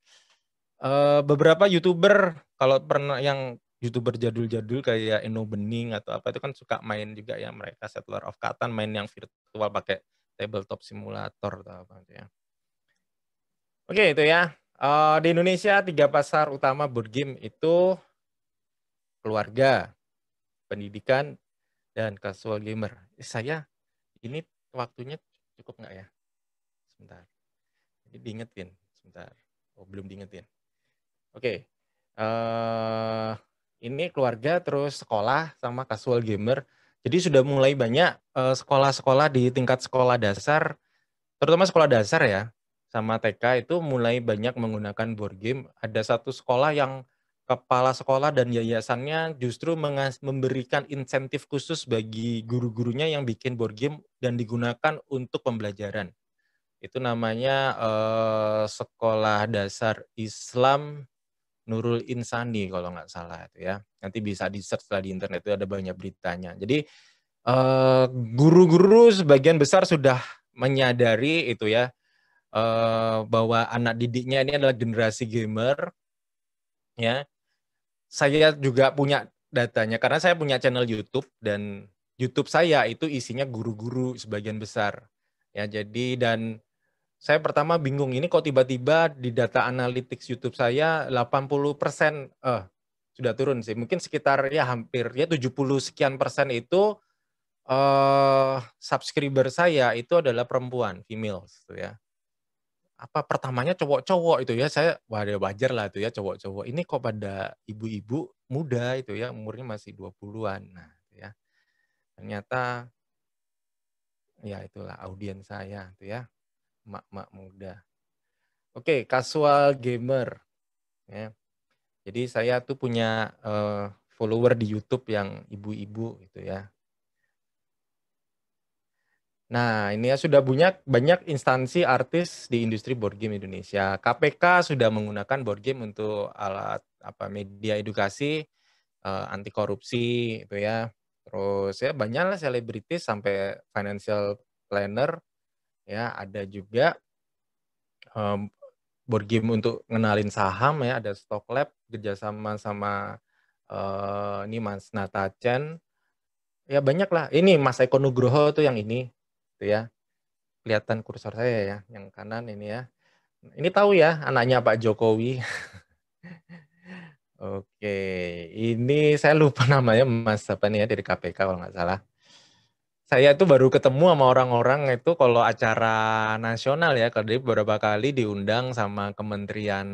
Beberapa YouTuber kalau pernah yang YouTuber jadul-jadul kayak Eno Bening atau apa itu kan suka main juga ya, mereka Settler of Catan main yang virtual pakai tabletop simulator atau apa gitu ya. Oke, itu ya. Di Indonesia 3 pasar utama board game itu keluarga, pendidikan, dan casual gamer. Saya ini waktunya cukup nggak ya? Sebentar. Jadi diingetin, sebentar. Oh, belum diingetin. Oke. Ini keluarga, terus sekolah, sama casual gamer. Jadi sudah mulai banyak sekolah-sekolah di tingkat sekolah dasar, terutama sekolah dasar ya, sama TK itu mulai banyak menggunakan board game. Ada satu sekolah yang kepala sekolah dan yayasannya justru memberikan insentif khusus bagi guru-gurunya yang bikin board game dan digunakan untuk pembelajaran. Itu namanya Sekolah Dasar Islam Nurul Insani kalau nggak salah itu ya. Nanti bisa di-search lah di internet, itu ada banyak beritanya. Jadi guru-guru sebagian besar sudah menyadari itu ya, bahwa anak didiknya ini adalah generasi gamer ya. Saya juga punya datanya karena saya punya channel YouTube dan YouTube saya itu isinya guru-guru sebagian besar. Ya, jadi dan saya pertama bingung, ini kok tiba-tiba di data analytics YouTube saya 80% sudah turun sih. Mungkin sekitar ya hampir ya 70 sekian persen itu subscriber saya itu adalah perempuan, females gitu ya. Apa pertamanya cowok-cowok itu ya, saya wajar lah itu ya cowok-cowok. Ini kok pada ibu-ibu muda itu ya, umurnya masih 20-an. Nah, itu ya. Ternyata ya itulah audiens saya itu ya, emak-emak muda. Oke, casual gamer ya. Jadi saya tuh punya follower di YouTube yang ibu-ibu gitu ya. Nah, ini ya sudah banyak instansi artis di industri board game Indonesia. KPK sudah menggunakan board game untuk alat media edukasi, anti korupsi itu ya. Terus ya banyaklah selebritis sampai financial planner ya, ada juga board game untuk ngenalin saham ya, ada Stock Lab kerjasama sama ini Mas Natachen. Ya banyak lah. Ini Mas Eko Nugroho tuh yang ini tuh ya. Kelihatan kursor saya ya, yang kanan ini ya. Ini tahu ya anaknya Pak Jokowi. Oke, ini saya lupa namanya Mas apa nih ya dari KPK kalau nggak salah. Saya itu baru ketemu sama orang-orang itu kalau acara nasional ya, kalau beberapa kali diundang sama Kementerian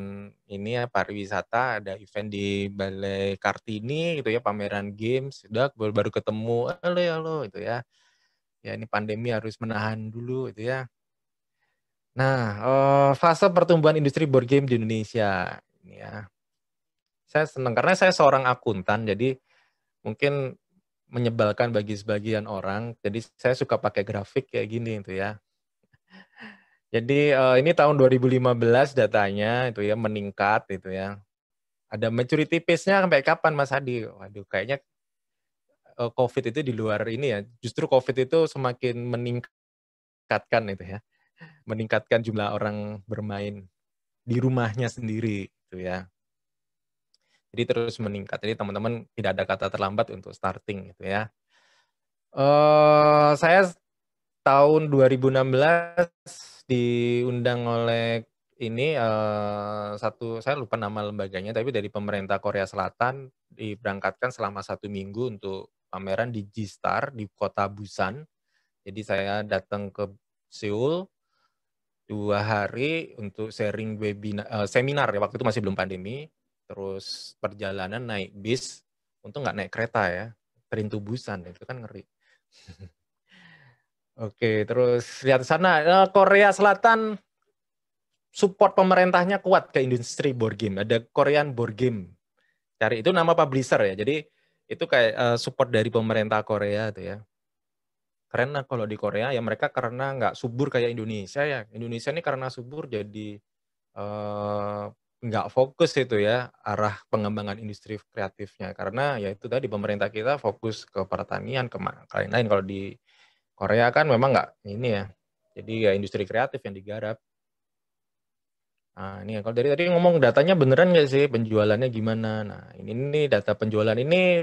ini ya pariwisata, ada event di Balai Kartini gitu ya, pameran games, udah baru ketemu, halo itu ya. Ya ini pandemi harus menahan dulu itu ya. Nah, fase pertumbuhan industri board game di Indonesia ini ya. Saya senang karena saya seorang akuntan, jadi mungkin menyebalkan bagi sebagian orang. Jadi saya suka pakai grafik kayak gini itu ya. Jadi ini tahun 2015 datanya itu ya meningkat itu ya. Ada maturity pace-nya sampai kapan Mas Hadi? Waduh, kayaknya COVID itu di luar ini ya. Justru COVID itu semakin meningkatkan itu ya. Meningkatkan jumlah orang bermain di rumahnya sendiri itu ya. Jadi terus meningkat. Jadi teman-teman tidak ada kata terlambat untuk starting gitu ya. Saya tahun 2016 diundang oleh ini saya lupa nama lembaganya, tapi dari pemerintah Korea Selatan diberangkatkan selama 1 minggu untuk pameran di G-Star di kota Busan. Jadi saya datang ke Seoul 2 hari untuk sharing seminar ya, waktu itu masih belum pandemi. Terus perjalanan naik bis, untung nggak naik kereta ya, Train to Busan itu kan ngeri. Oke, terus lihat sana, Korea Selatan support pemerintahnya kuat ke industri board game. Ada Korean Board Game. Cari itu nama publisher ya. Jadi itu kayak support dari pemerintah Korea tuh ya. Keren lah kalau di Korea ya, mereka karena nggak subur kayak Indonesia ya. Indonesia ini karena subur jadi nggak fokus itu ya arah pengembangan industri kreatifnya, karena ya itu tadi pemerintah kita fokus ke pertanian, ke lain-lain. Kalau di Korea kan memang nggak ini ya, jadi ya industri kreatif yang digarap. Nah ini kalau dari tadi ngomong datanya beneran nggak sih, penjualannya gimana? Nah ini nih data penjualan, ini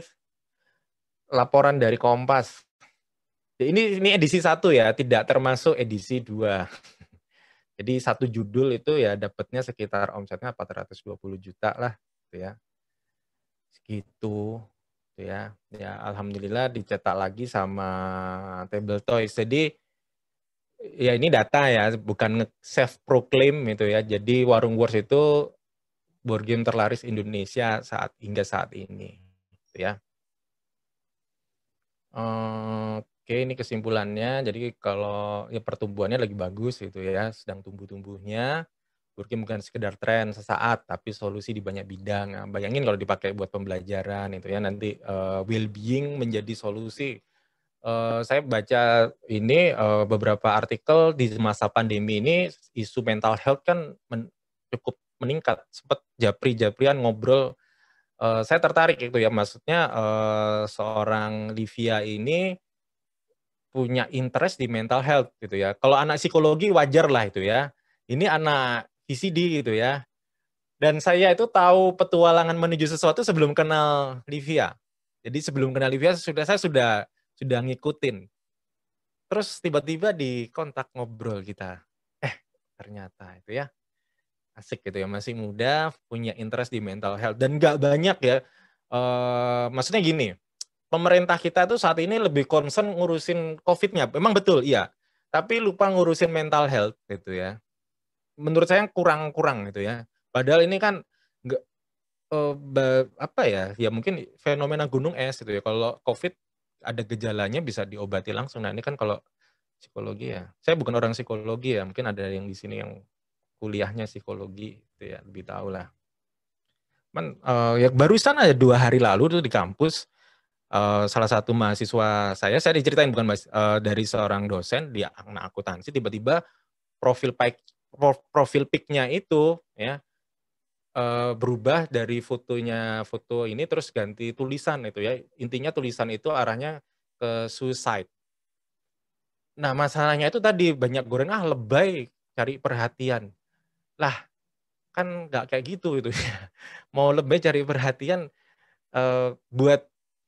laporan dari Kompas. Ini edisi 1 ya, tidak termasuk edisi 2. Jadi satu judul itu ya dapatnya sekitar omsetnya 420 juta lah, gitu ya. Segitu, gitu ya. Ya alhamdulillah dicetak lagi sama Table Toys. Jadi ya ini data ya, bukan self proclaim itu ya. Jadi Warung Wars itu board game terlaris Indonesia hingga saat ini, gitu ya. Oke, ini kesimpulannya. Jadi kalau ya pertumbuhannya lagi bagus gitu ya, sedang tumbuh-tumbuhnya. Board game bukan sekedar tren sesaat, tapi solusi di banyak bidang. Nah, bayangin kalau dipakai buat pembelajaran itu ya, nanti well-being menjadi solusi. Saya baca ini beberapa artikel di masa pandemi ini, isu mental health kan cukup meningkat. Sempat japri-japrian ngobrol. Saya tertarik itu ya, maksudnya seorang Livia ini punya interest di mental health gitu ya. Kalau anak psikologi wajar lah itu ya. Ini anak VCD gitu ya. Dan saya itu tahu petualangan menuju sesuatu sebelum kenal Livia. Jadi sebelum kenal Livia saya sudah ngikutin. Terus tiba-tiba di kontak ngobrol kita. Ternyata itu ya asik gitu ya, masih muda, punya interest di mental health dan nggak banyak ya. Maksudnya gini, pemerintah kita tuh saat ini lebih concern ngurusin COVID-nya. Memang betul, iya. Tapi lupa ngurusin mental health gitu ya. Menurut saya kurang gitu ya. Padahal ini kan nggak apa ya? Ya mungkin fenomena gunung es gitu ya. Kalau COVID ada gejalanya bisa diobati langsung. Nah, ini kan kalau psikologi ya. Saya bukan orang psikologi ya. Mungkin ada yang di sini yang kuliahnya psikologi gitu ya, lebih tahu lah. Ya barusan aja 2 hari lalu tuh di kampus salah satu mahasiswa saya diceritain bukan dari seorang dosen di anak akuntansi, tiba-tiba profil pic-nya itu ya berubah dari foto ini terus ganti tulisan itu ya. Intinya tulisan itu arahnya ke suicide. Nah, masalahnya itu tadi banyak goreng lebay cari perhatian. Lah, kan nggak kayak gitu itu ya. Mau lebay cari perhatian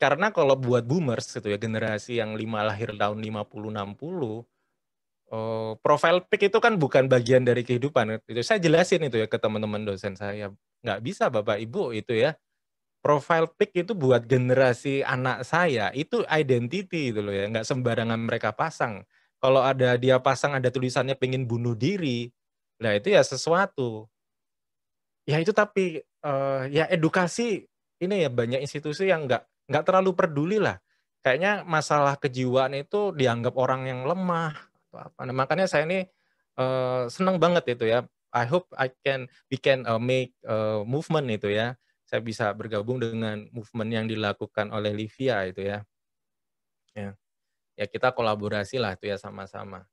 karena kalau buat boomers gitu ya, generasi yang lahir tahun 50 60, profile pic itu kan bukan bagian dari kehidupan. Itu saya jelasin itu ya ke teman-teman dosen saya. Nggak bisa Bapak Ibu itu ya. Profile pic itu buat generasi anak saya, itu identity itu loh ya, nggak sembarangan mereka pasang. Kalau dia pasang ada tulisannya pengen bunuh diri, nah itu ya sesuatu. Ya itu tapi ya edukasi ini ya banyak institusi yang nggak terlalu peduli lah. Kayaknya masalah kejiwaan itu dianggap orang yang lemah atau apa. Nah, makanya saya ini senang banget itu ya. I hope we can make movement itu ya. Saya bisa bergabung dengan movement yang dilakukan oleh Livia itu ya. Ya kita kolaborasi lah itu ya sama-sama.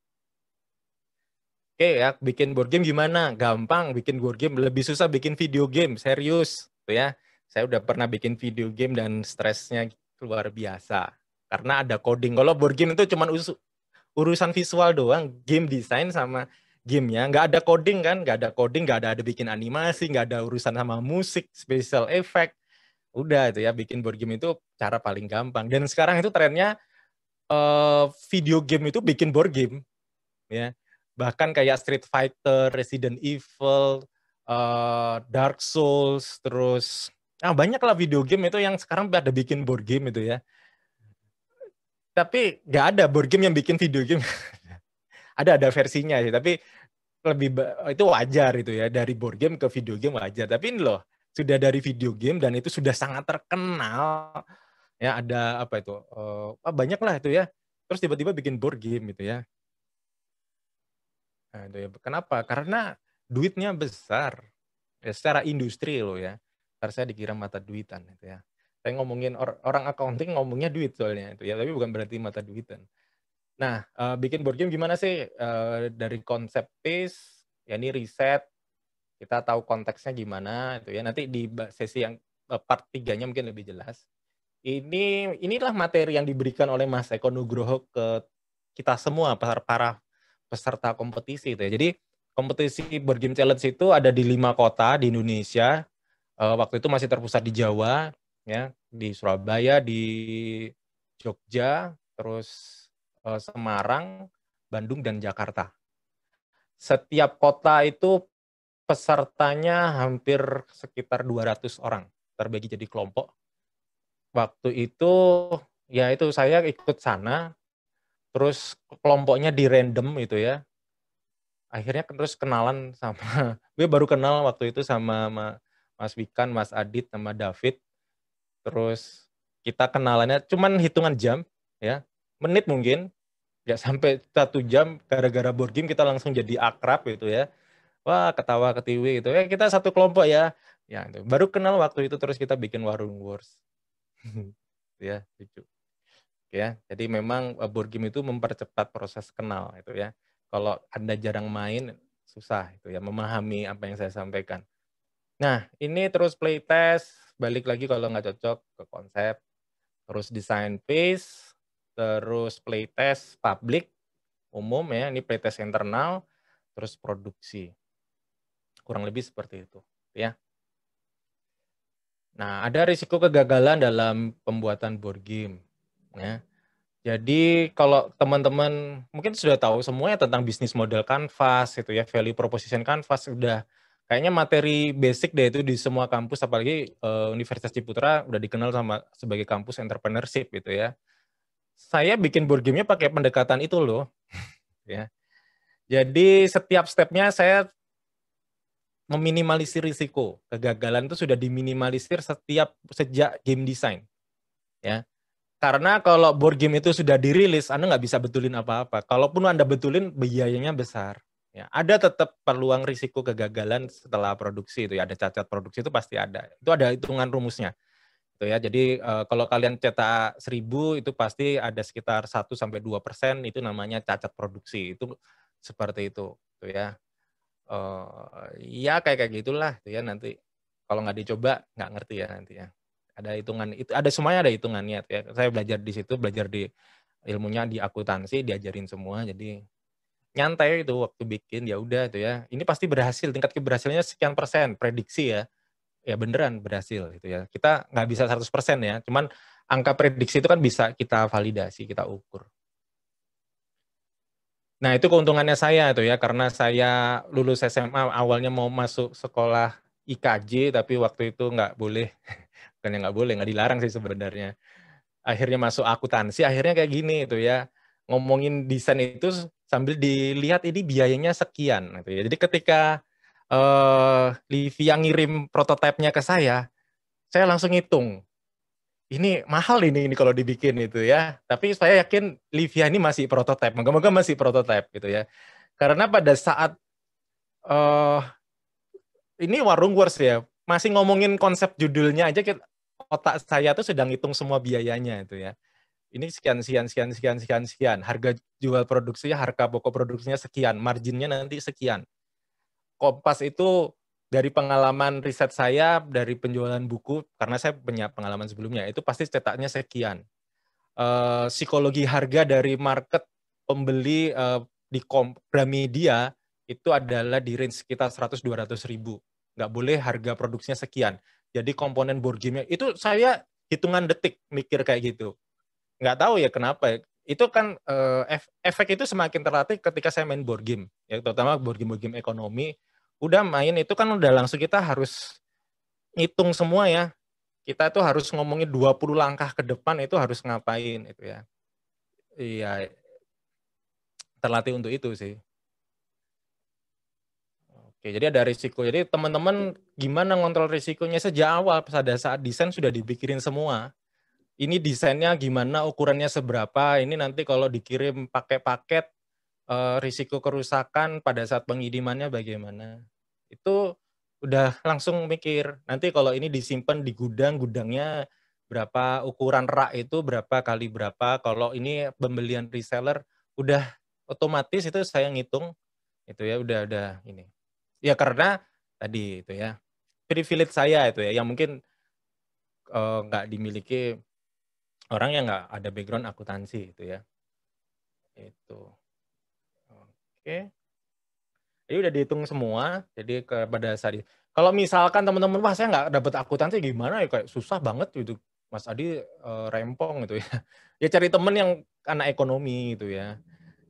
Oke ya, bikin board game gimana? Gampang bikin board game, lebih susah bikin video game, serius. Tuh ya. Saya udah pernah bikin video game dan stresnya luar biasa. Karena ada coding. Kalau board game itu cuma urusan visual doang, game design sama gamenya. Nggak ada coding kan, nggak ada bikin animasi, nggak ada urusan sama musik, special effect. Udah itu ya, bikin board game itu cara paling gampang. Dan sekarang itu trennya video game itu bikin board game. Ya. Bahkan kayak Street Fighter, Resident Evil, Dark Souls, terus banyak lah video game itu yang sekarang pada bikin board game itu ya. Tapi nggak ada board game yang bikin video game. ada versinya sih, tapi itu wajar itu ya, dari board game ke video game wajar. Tapi ini loh, sudah dari video game dan itu sudah sangat terkenal. Ya ada apa itu? Banyak lah itu ya. Terus tiba-tiba bikin board game gitu ya. Nah, itu ya. Kenapa? Karena duitnya besar. Ya, secara industri loh ya. Ntar saya dikira mata duitan itu ya. Saya ngomongin orang accounting ngomongnya duit soalnya itu ya, tapi bukan berarti mata duitan. Nah, bikin board game gimana sih? Dari konsep piece, ya ini riset, kita tahu konteksnya gimana itu ya. Nanti di sesi yang part 3-nya mungkin lebih jelas. Inilah materi yang diberikan oleh Mas Eko Nugroho ke kita semua para peserta kompetisi itu ya. Jadi kompetisi board game challenge itu ada di 5 kota di Indonesia. Waktu itu masih terpusat di Jawa, ya, di Surabaya, di Jogja, terus Semarang, Bandung dan Jakarta. Setiap kota itu pesertanya hampir sekitar 200 orang, terbagi jadi kelompok. Waktu itu, ya itu saya ikut sana, terus kelompoknya di random itu ya. Akhirnya terus kenalan sama gue baru kenal waktu itu sama Mas Wikan, Mas Adit, sama David. Terus kita kenalannya cuman hitungan jam ya, menit mungkin, nggak sampai 1 jam, gara-gara board game kita langsung jadi akrab gitu ya. Wah, ketawa ketiwi gitu, kita satu kelompok ya. Ya itu, baru kenal waktu itu, terus kita bikin Warung Wars. Ya, lucu. Ya, jadi memang board game itu mempercepat proses kenal itu ya. Kalau Anda jarang main, susah itu ya memahami apa yang saya sampaikan. Nah, ini terus playtest, balik lagi kalau nggak cocok ke konsep, terus design phase, terus playtest publik, umum ya, ini playtest internal, terus produksi. Kurang lebih seperti itu ya. Nah, ada risiko kegagalan dalam pembuatan board game ya. Jadi kalau teman-teman mungkin sudah tahu semuanya tentang bisnis model Canvas itu ya, value proposition Canvas, udah kayaknya materi basic deh itu di semua kampus, apalagi Universitas Ciputra udah dikenal sebagai kampus entrepreneurship gitu ya. Saya bikin board game-nya pakai pendekatan itu loh. Ya. Jadi setiap stepnya saya meminimalisir risiko. Kegagalan itu sudah diminimalisir sejak game design. Ya. Karena kalau board game itu sudah dirilis, Anda nggak bisa betulin apa-apa. Kalaupun Anda betulin, biayanya besar. Ya, ada tetap peluang risiko kegagalan setelah produksi itu ya. Ada cacat produksi itu pasti ada. Itu ada hitungan rumusnya. Itu ya. Jadi kalau kalian cetak 1000 itu pasti ada sekitar 1-2% itu namanya cacat produksi. Itu seperti itu, itu ya. Ya kayak gitulah, itu ya nanti. Kalau nggak dicoba nggak ngerti ya nanti ya. Ada hitungan itu, ada semuanya ada hitungannya ya. Saya belajar di situ, belajar di ilmunya di akuntansi, diajarin semua, jadi nyantai itu waktu bikin, ya udah itu ya. Ini pasti berhasil, tingkat keberhasilannya sekian persen, prediksi ya. Ya beneran berhasil gitu ya. Kita nggak bisa 100% ya, cuman angka prediksi itu kan bisa kita validasi, kita ukur. Nah, itu keuntungannya saya itu ya, karena saya lulus SMA awalnya mau masuk sekolah IKJ, tapi waktu itu nggak boleh. Bukannya nggak boleh, nggak dilarang sih sebenarnya. Akhirnya masuk akuntansi, akhirnya kayak gini itu ya, ngomongin desain itu sambil dilihat ini biayanya sekian gitu ya. Jadi ketika Livia ngirim prototipenya ke saya langsung hitung, ini mahal ini kalau dibikin itu ya. Tapi saya yakin Livia ini masih prototipe, moga-moga masih prototipe gitu ya. Karena pada saat ini Warung Wars ya, masih ngomongin konsep judulnya aja, otak saya tuh sedang hitung semua biayanya itu ya. Ini sekian. Harga jual produksinya, harga pokok produksinya sekian, marginnya nanti sekian. Kompas itu dari pengalaman riset saya, dari penjualan buku, karena saya punya pengalaman sebelumnya, itu pasti cetaknya sekian. Psikologi harga dari market pembeli di Gramedia itu adalah di range sekitar 100-200 ribu. Nggak boleh harga produksinya sekian. Jadi komponen board game-nya, itu saya hitungan detik mikir kayak gitu. Nggak tahu ya kenapa. Itu kan efek itu semakin terlatih ketika saya main board game. Ya, terutama board game ekonomi. Udah main itu kan udah langsung kita harus ngitung semua ya. Kita tuh harus ngomongin 20 langkah ke depan itu harus ngapain itu ya. Iya, terlatih untuk itu sih. Oke, jadi ada risiko. Jadi teman-teman gimana ngontrol risikonya sejak awal, pada saat desain sudah dipikirin semua. Ini desainnya gimana, ukurannya seberapa, ini nanti kalau dikirim pakai paket, risiko kerusakan pada saat pengirimannya bagaimana. Itu udah langsung mikir, nanti kalau ini disimpan di gudang, gudangnya berapa, ukuran rak itu berapa kali berapa, kalau ini pembelian reseller, udah otomatis itu saya ngitung, itu ya udah ini. Ya karena tadi itu ya, privilege saya itu ya, yang mungkin nggak dimiliki orang yang nggak ada background akuntansi itu ya. Itu. Oke. Jadi udah dihitung semua. Jadi pada saat kalau misalkan teman-teman, wah saya nggak dapat akuntansi gimana ya, kayak susah banget gitu. Mas Adi rempong gitu ya. Ya cari temen yang anak ekonomi gitu ya.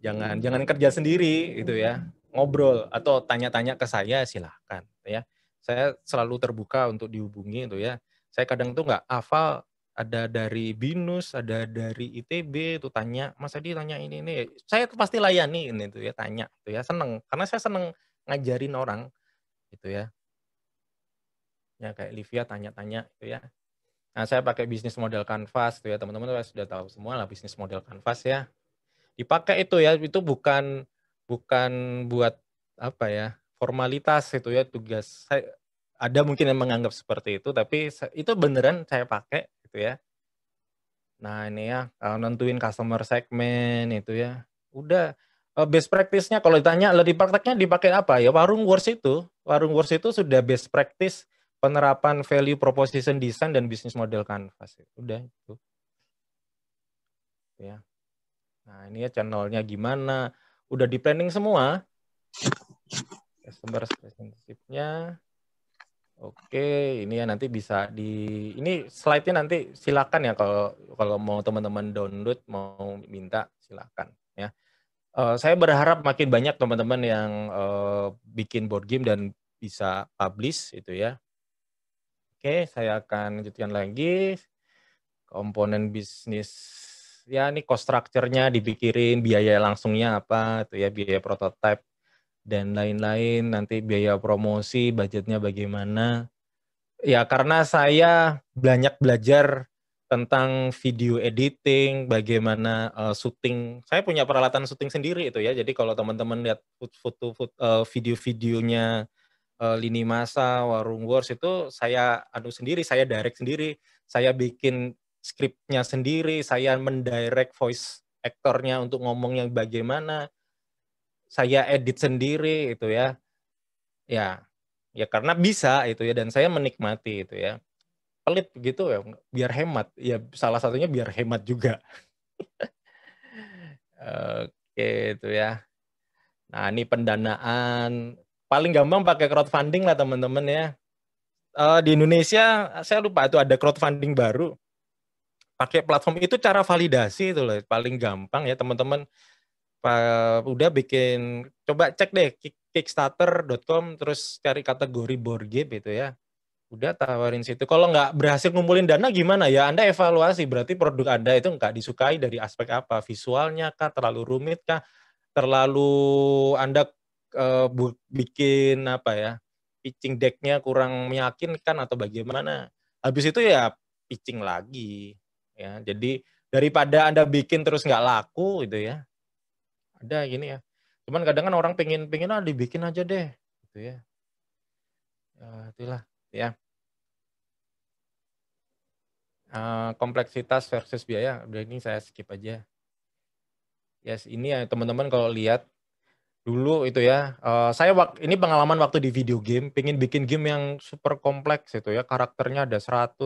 Jangan kerja sendiri gitu ya. ngobrol atau tanya-tanya ke saya, silahkan ya. Saya selalu terbuka untuk dihubungi itu ya. Saya kadang tuh nggak hafal, ada dari BINUS, ada dari ITB itu tanya, Mas Adi tanya ini. Saya tuh pasti layani ini tuh ya, tanya itu ya, seneng. Karena saya seneng ngajarin orang gitu ya. Ya kayak Livia tanya-tanya itu ya. Nah, saya pakai bisnis model Canvas tuh ya, teman-teman sudah tahu semua lah bisnis model Canvas ya. Dipakai itu ya, itu bukan buat apa ya, formalitas itu ya, tugas saya. Ada mungkin yang menganggap seperti itu, tapi itu beneran saya pakai gitu ya. Nah, ini ya, nentuin customer segment itu ya. Udah best practice-nya kalau ditanya lebih prakteknya dipakai apa ya, Warung Wars itu sudah best practice penerapan value proposition design dan bisnis model Canvas. Udah itu. Ya. Nah, ini ya channelnya gimana, udah di planning semua. Customer relationship-nya. Oke, ini ya nanti bisa ini slide-nya nanti silakan ya kalau mau teman-teman download, mau minta silakan ya. Saya berharap makin banyak teman-teman yang bikin board game dan bisa publish itu ya. Oke, saya akan lanjutkan lagi. Komponen bisnis, ya ini cost structure-nya dipikirin, biaya langsungnya apa, itu ya biaya prototype dan lain-lain, nanti biaya promosi, budgetnya bagaimana. Ya karena saya banyak belajar tentang video editing, bagaimana syuting. Saya punya peralatan syuting sendiri itu ya. Jadi kalau teman-teman lihat video-videonya Lini Masa, Warung Wars itu saya sendiri, saya direct sendiri, saya bikin skripnya sendiri, saya mendirect voice aktornya untuk ngomongnya bagaimana, saya edit sendiri itu ya. Ya karena bisa itu ya, dan saya menikmati itu ya. Pelit begitu ya, biar hemat. Ya salah satunya biar hemat juga. Oke itu ya. Nah ini pendanaan, paling gampang pakai crowdfunding lah teman-teman ya. Di Indonesia saya lupa itu ada crowdfunding baru. Pakai platform itu cara validasi itu loh, paling gampang ya teman-teman. Udah bikin, coba cek deh kickstarter.com terus cari kategori board game itu ya. Udah tawarin situ. Kalau nggak berhasil ngumpulin dana gimana ya? Anda evaluasi, berarti produk Anda itu nggak disukai dari aspek apa? Visualnya kah? Terlalu rumit kah? Terlalu Anda bikin apa ya? Pitching deck-nya kurang meyakinkan atau bagaimana? Habis itu ya pitching lagi. Ya, jadi daripada Anda bikin terus nggak laku gitu ya. Ada gini ya. Cuman kadang kan orang pengen dibikin aja deh gitu ya. Itulah ya. Kompleksitas versus biaya, udah ini saya skip aja. Yes, ini ya teman-teman kalau lihat dulu itu ya, ini pengalaman waktu di video game, pengen bikin game yang super kompleks itu ya, karakternya ada 100.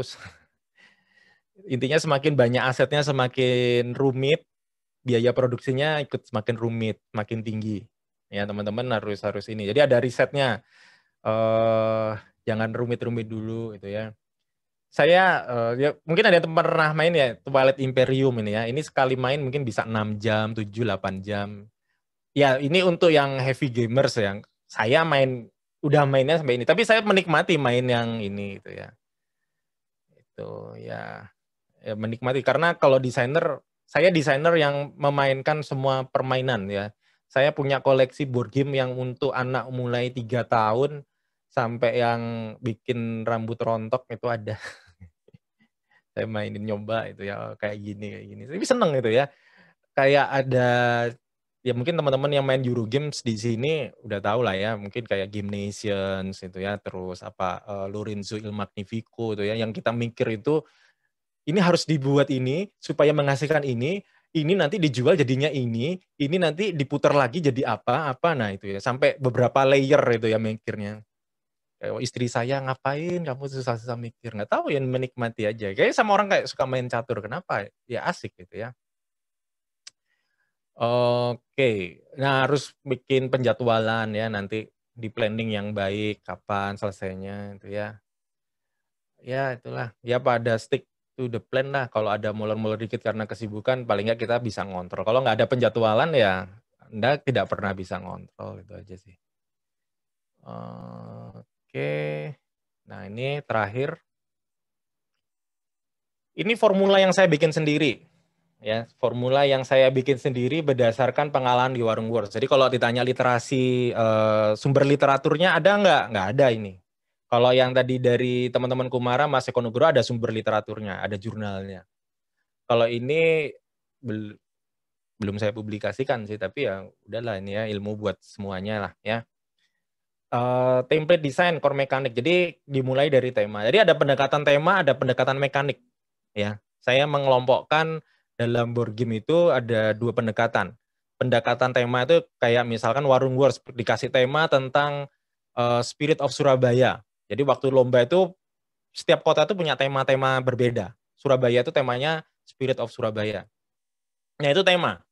Intinya semakin banyak asetnya semakin rumit, biaya produksinya ikut semakin rumit, makin tinggi. Ya teman-teman harus ini. Jadi ada risetnya, jangan rumit-rumit dulu itu ya. Saya ya mungkin ada yang pernah main ya Twilight Imperium ini ya. Ini sekali main mungkin bisa 6 jam, 7, 8 jam. Ya ini untuk yang heavy gamers yang saya udah mainnya sampai ini. Tapi saya menikmati main yang ini itu ya. Itu ya menikmati karena kalau saya desainer yang memainkan semua permainan ya. Saya punya koleksi board game yang untuk anak mulai 3 tahun sampai yang bikin rambut rontok itu ada. Saya mainin nyoba itu ya kayak gini. Tapi seneng itu ya. Kayak ada ya mungkin teman-teman yang main Eurogames di sini udah tahu lah ya, mungkin kayak Game Nations itu ya, terus apa Lorenzo Il Magnifico itu ya, yang kita mikir itu ini harus dibuat ini supaya menghasilkan ini nanti dijual jadinya ini nanti diputar lagi jadi apa. Nah itu ya, sampai beberapa layer itu ya mikirnya. Istri saya ngapain kamu susah-susah mikir, nggak tahu ya, menikmati aja. Kayak sama orang kayak suka main catur, kenapa ya, asik gitu ya. Oke, nah harus bikin penjadwalan ya, nanti di planning yang baik kapan selesainya itu ya. Ya itulah ya, pada stick to the plan lah. Kalau ada molor-molor dikit karena kesibukan, paling nggak kita bisa ngontrol. Kalau nggak ada penjadwalan ya Anda tidak pernah bisa ngontrol, itu aja sih. Oke. Nah, ini terakhir. Ini formula yang saya bikin sendiri. Ya, formula yang saya bikin sendiri berdasarkan pengalaman di Warung Wars. Jadi kalau ditanya literasi, sumber literaturnya ada nggak? Nggak ada ini. Kalau yang tadi dari teman-teman Kumara, Mas Eko Nugroho ada sumber literaturnya, ada jurnalnya. Kalau ini belum saya publikasikan sih, tapi ya udahlah ini ya ilmu buat semuanya lah ya. Template design core mekanik. Jadi dimulai dari tema. Jadi ada pendekatan tema, ada pendekatan mekanik. Ya, saya mengelompokkan dalam board game itu ada 2 pendekatan. Pendekatan tema itu kayak misalkan Warung Wars dikasih tema tentang Spirit of Surabaya. Jadi waktu lomba itu setiap kota itu punya tema-tema berbeda. Surabaya itu temanya Spirit of Surabaya. Nah, itu tema.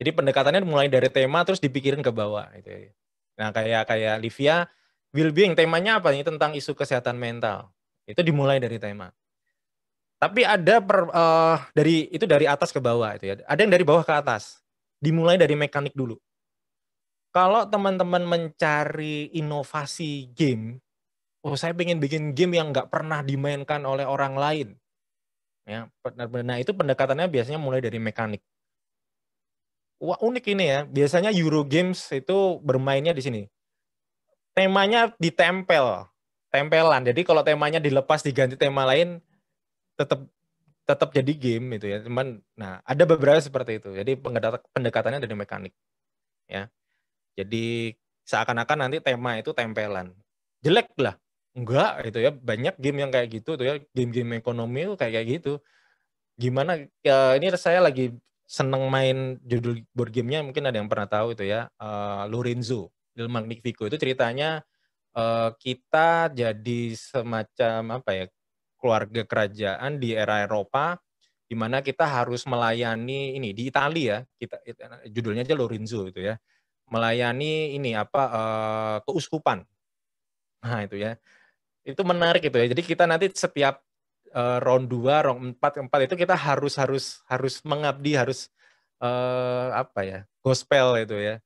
Jadi pendekatannya mulai dari tema terus dipikirin ke bawah gitu. Nah, kayak Livia well-being temanya apa nih tentang isu kesehatan mental. Itu dimulai dari tema. Tapi ada dari atas ke bawah itu ya. Ada yang dari bawah ke atas. Dimulai dari mekanik dulu. Kalau teman-teman mencari inovasi game, saya pengen bikin game yang nggak pernah dimainkan oleh orang lain. Ya, benar-benar itu pendekatannya biasanya mulai dari mekanik. Wah, unik ini ya. Biasanya Euro Games itu bermainnya di sini. Temanya tempelan. Jadi kalau temanya dilepas diganti tema lain, tetap jadi game itu ya. Cuman, nah ada beberapa seperti itu. Jadi pendekatannya dari mekanik, ya. Jadi seakan-akan nanti tema itu tempelan. Jelek lah, enggak itu ya. Banyak game yang kayak gitu tuh ya. Game-game ekonomi itu kayak gitu. Gimana? Ya, ini saya lagi seneng main judul board gamenya mungkin ada yang pernah tahu itu ya, Lorenzo Il Magnifico. Itu ceritanya kita jadi semacam apa ya, keluarga kerajaan di era Eropa di mana kita harus melayani ini di Italia ya, judulnya aja Lorenzo itu ya, melayani ini apa keuskupan. Nah itu ya, itu menarik itu ya. Jadi kita nanti setiap round 2, round 4 itu kita harus mengabdi, harus apa ya, gospel itu ya.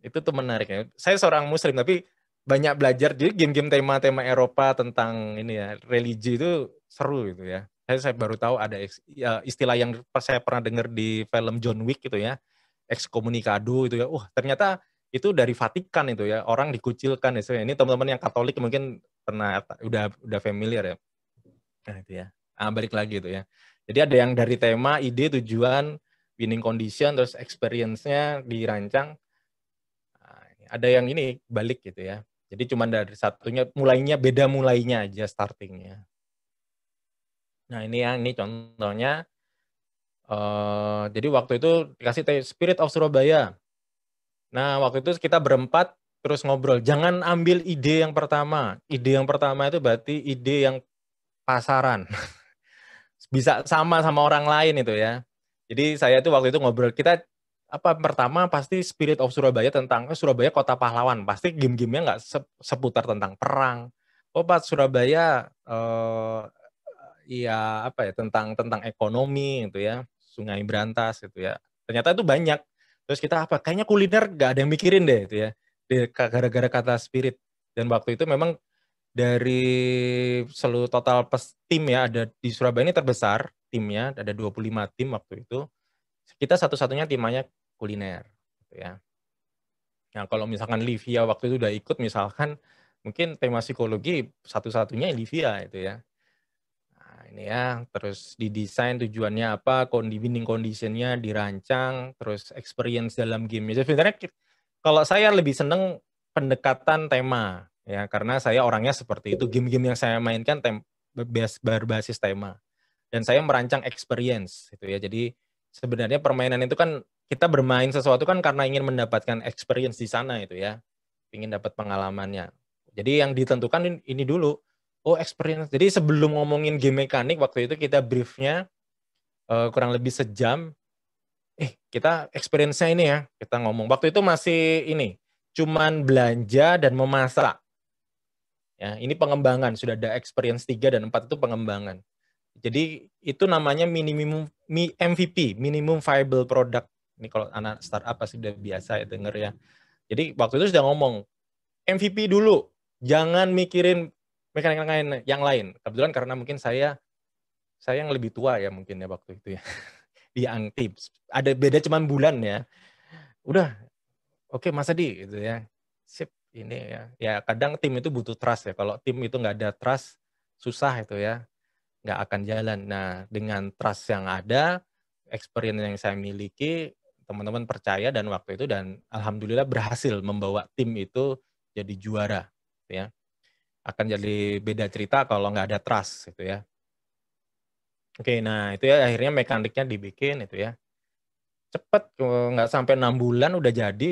Itu tuh menarik ya. Saya seorang muslim tapi banyak belajar. Jadi game-game tema-tema Eropa tentang ini ya, religi itu seru gitu ya. Saya baru tahu ada istilah yang saya pernah dengar di film John Wick gitu ya. Excommunicado itu ya. Ternyata itu dari Vatikan itu ya. Orang dikucilkan itu ya. Ini teman-teman yang Katolik mungkin pernah udah familiar ya. Nah itu ya. Balik lagi itu ya. Jadi ada yang dari tema, ide, tujuan, winning condition, terus experience-nya dirancang. Ada yang ini balik gitu ya. Jadi cuma dari satunya beda mulainya aja startingnya. Nah ini contohnya. Jadi waktu itu dikasih Spirit of Surabaya. Nah waktu itu kita berempat terus ngobrol. Jangan ambil ide yang pertama. Ide yang pertama itu berarti ide yang pasaran. Bisa sama orang lain itu ya. Jadi saya tuh waktu itu ngobrol, kita pertama pasti Spirit of Surabaya tentang Surabaya kota pahlawan. Pasti game-gamenya nggak seputar tentang perang. Pas Surabaya ya tentang ekonomi gitu ya, Sungai Berantas gitu ya. Ternyata itu banyak. Terus kita kayaknya kuliner nggak ada yang mikirin deh itu ya. Gara-gara kata spirit. Dan waktu itu memang dari seluruh total tim ya, ada di Surabaya ini terbesar timnya, ada 25 tim waktu itu. Kita satu-satunya timnya kuliner gitu ya. Nah, kalau misalkan Livia waktu itu udah ikut misalkan mungkin tema psikologi satu-satunya Livia itu ya. Nah, ini ya, terus didesain tujuannya apa, winning condition-nya dirancang, terus experience dalam game. Jadi sebenarnya kalau saya lebih seneng pendekatan tema ya, karena saya orangnya seperti itu. Game-game yang saya mainkan berbasis tema. Dan saya merancang experience gitu ya. Jadi sebenarnya permainan itu kan kita bermain sesuatu kan karena ingin mendapatkan experience di sana itu ya. Ingin dapat pengalamannya. Jadi yang ditentukan ini dulu. Experience. Jadi sebelum ngomongin game mekanik waktu itu kita briefnya kurang lebih sejam. Kita experience-nya ini ya. Kita ngomong. Waktu itu masih ini. Cuman belanja dan memasak. Ya, ini pengembangan. Sudah ada experience 3 dan 4 itu pengembangan. Jadi itu namanya minimum MVP, minimum viable product. Ini kalau anak startup pasti udah biasa ya denger ya. Jadi waktu itu sudah ngomong, MVP dulu, jangan mikirin mekanik yang lain. Kebetulan karena mungkin saya yang lebih tua ya mungkin ya waktu itu ya. Di Tips. Ada beda cuman bulan ya. Udah, oke Mas Adi gitu ya. Sip, ini ya. Ya kadang tim itu butuh trust ya. Kalau tim itu nggak ada trust, susah itu ya. Nggak akan jalan. Nah, dengan trust yang ada, experience yang saya miliki, teman-teman percaya dan waktu itu dan alhamdulillah berhasil membawa tim itu jadi juara ya. Akan jadi beda cerita kalau nggak ada trust gitu ya. Oke, nah itu ya akhirnya mekaniknya dibikin itu ya. Cepet, nggak sampai 6 bulan udah jadi.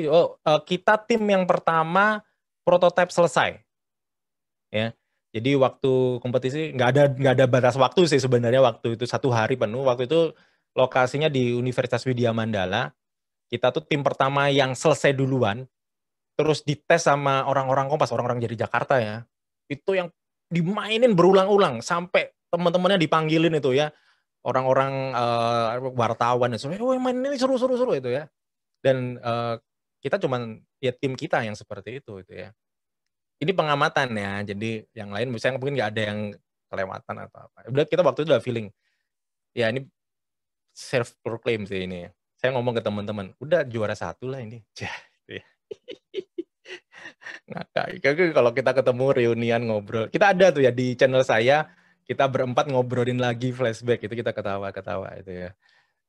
Kita tim yang pertama prototipe selesai. Ya. Jadi waktu kompetisi nggak ada batas waktu sih sebenarnya waktu itu 1 hari penuh. Waktu itu lokasinya di Universitas Widya Mandala. Kita tuh tim pertama yang selesai duluan. Terus dites sama orang-orang Kompas, orang-orang dari Jakarta ya. Itu yang dimainin berulang-ulang sampai teman-temannya dipanggilin itu ya. Orang-orang wartawan dan sebagainya, main ini seru itu ya. Dan kita cuman ya tim kita yang seperti itu ya. Ini pengamatan ya, jadi yang lain misalnya mungkin nggak ada yang kelewatan atau apa. Udah kita waktu itu udah feeling, ya ini self proclaim sih ini. Saya ngomong ke teman-teman, udah juara 1 lah ini. Ya. Ngakak. Kalau kita ketemu reunian ngobrol, kita ada tuh ya di channel saya, kita berempat ngobrolin lagi flashback itu kita ketawa-ketawa itu ya.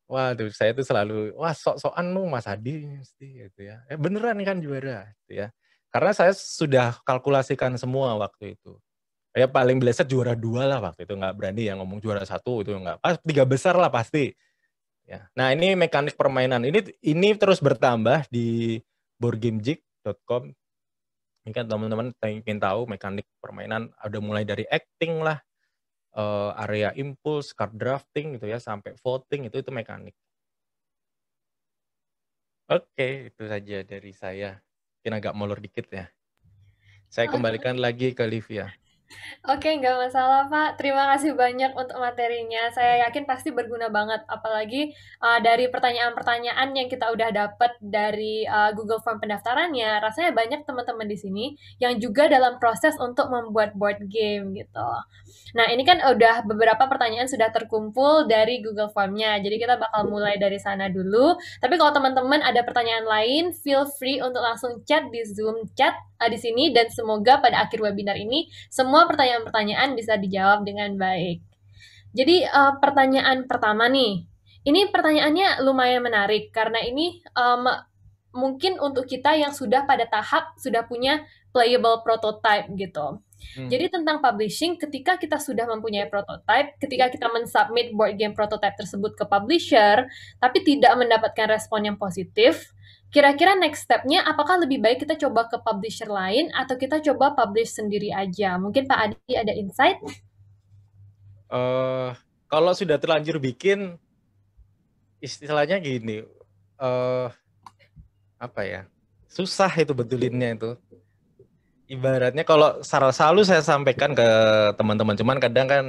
Waduh, saya tuh selalu, wah sok-sokan lu Mas Hadi mesti gitu ya. Beneran kan juara gitu ya. Karena saya sudah kalkulasikan semua waktu itu. Ya paling bleset juara 2 lah waktu itu, nggak berani yang ngomong juara 1 itu nggak. 3 besar lah pasti. Ya. Nah ini mekanik permainan, ini terus bertambah di boardgamejig.com. Ini kan teman-teman ingin tahu mekanik permainan, ada mulai dari acting lah, area impulse, card drafting gitu ya, sampai voting itu mekanik. Oke, itu saja dari saya. Mungkin agak molor dikit ya. Saya kembalikan lagi ke Livia. Oke, nggak masalah Pak. Terima kasih banyak untuk materinya. Saya yakin pasti berguna banget. Apalagi dari pertanyaan-pertanyaan yang kita udah dapat dari Google Form pendaftarannya, rasanya banyak teman-teman di sini yang juga dalam proses untuk membuat board game gitu. Nah, ini kan udah beberapa pertanyaan sudah terkumpul dari Google Form-nya. Jadi kita bakal mulai dari sana dulu. Tapi kalau teman-teman ada pertanyaan lain, feel free untuk langsung chat di Zoom chat di sini dan semoga pada akhir webinar ini semua pertanyaan-pertanyaan bisa dijawab dengan baik. Jadi pertanyaan pertama nih, ini pertanyaannya lumayan menarik karena ini mungkin untuk kita yang sudah pada tahap sudah punya playable prototype gitu. Jadi tentang publishing, ketika kita sudah mempunyai prototype, ketika kita mensubmit board game prototype tersebut ke publisher, tapi tidak mendapatkan respon yang positif, kira-kira next step-nya apakah lebih baik kita coba ke publisher lain atau kita coba publish sendiri aja? Mungkin Pak Adi ada insight? Kalau sudah terlanjur bikin, istilahnya gini, apa ya, susah itu betulinnya itu. Ibaratnya kalau selalu saya sampaikan ke teman-teman, cuman kadang kan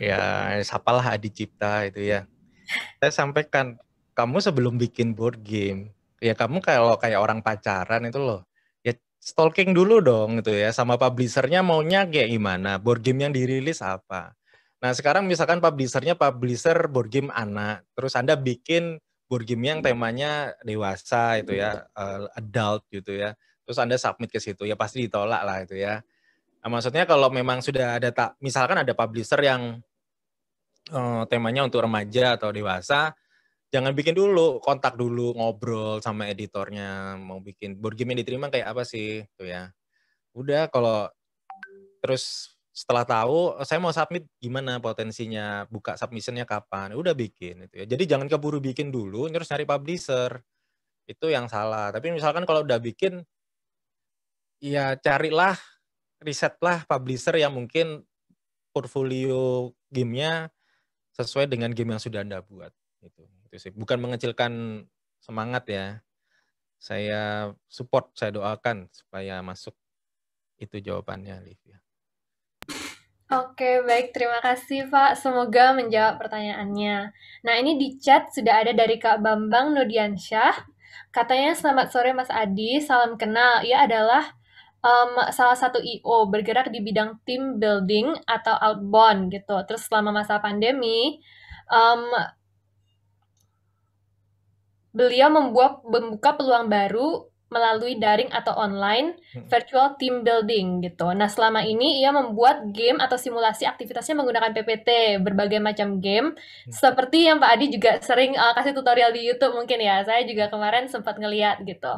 ya sapalah Adi Cipta itu ya. Saya sampaikan, kamu sebelum bikin board game, ya kamu kalau kayak orang pacaran itu loh, ya stalking dulu dong gitu ya, sama publishernya maunya kayak gimana, board game yang dirilis apa. Nah sekarang misalkan publisher board game anak, terus Anda bikin board game yang temanya dewasa itu ya, adult gitu ya, terus Anda submit ke situ, ya pasti ditolak lah itu ya. Nah, maksudnya kalau memang sudah ada, misalkan ada publisher yang temanya untuk remaja atau dewasa, jangan bikin dulu, kontak dulu, ngobrol sama editornya, mau bikin board game yang diterima kayak apa sih, tuh ya. Udah kalau terus setelah tahu, saya mau submit gimana potensinya, buka submissionnya kapan, udah bikin itu ya. Jadi jangan keburu bikin dulu, terus nyari publisher, itu yang salah. Tapi misalkan kalau udah bikin, ya carilah, risetlah publisher yang mungkin portfolio gamenya sesuai dengan game yang sudah Anda buat. Itu sih. Bukan mengecilkan semangat ya. Saya support, saya doakan supaya masuk. Itu jawabannya, Livia. Oke, baik. Terima kasih, Pak. Semoga menjawab pertanyaannya. Nah, ini di chat sudah ada dari Kak Bambang Nurdiansyah. Katanya, selamat sore Mas Adi, salam kenal. Ia adalah salah satu IO bergerak di bidang team building atau outbound gitu. Terus selama masa pandemi, em, beliau membuka peluang baru melalui daring atau online virtual team building gitu. Nah, selama ini ia membuat game atau simulasi aktivitasnya menggunakan PPT, berbagai macam game. Seperti yang Pak Adi juga sering kasih tutorial di YouTube mungkin ya. Saya juga kemarin sempat ngeliat gitu.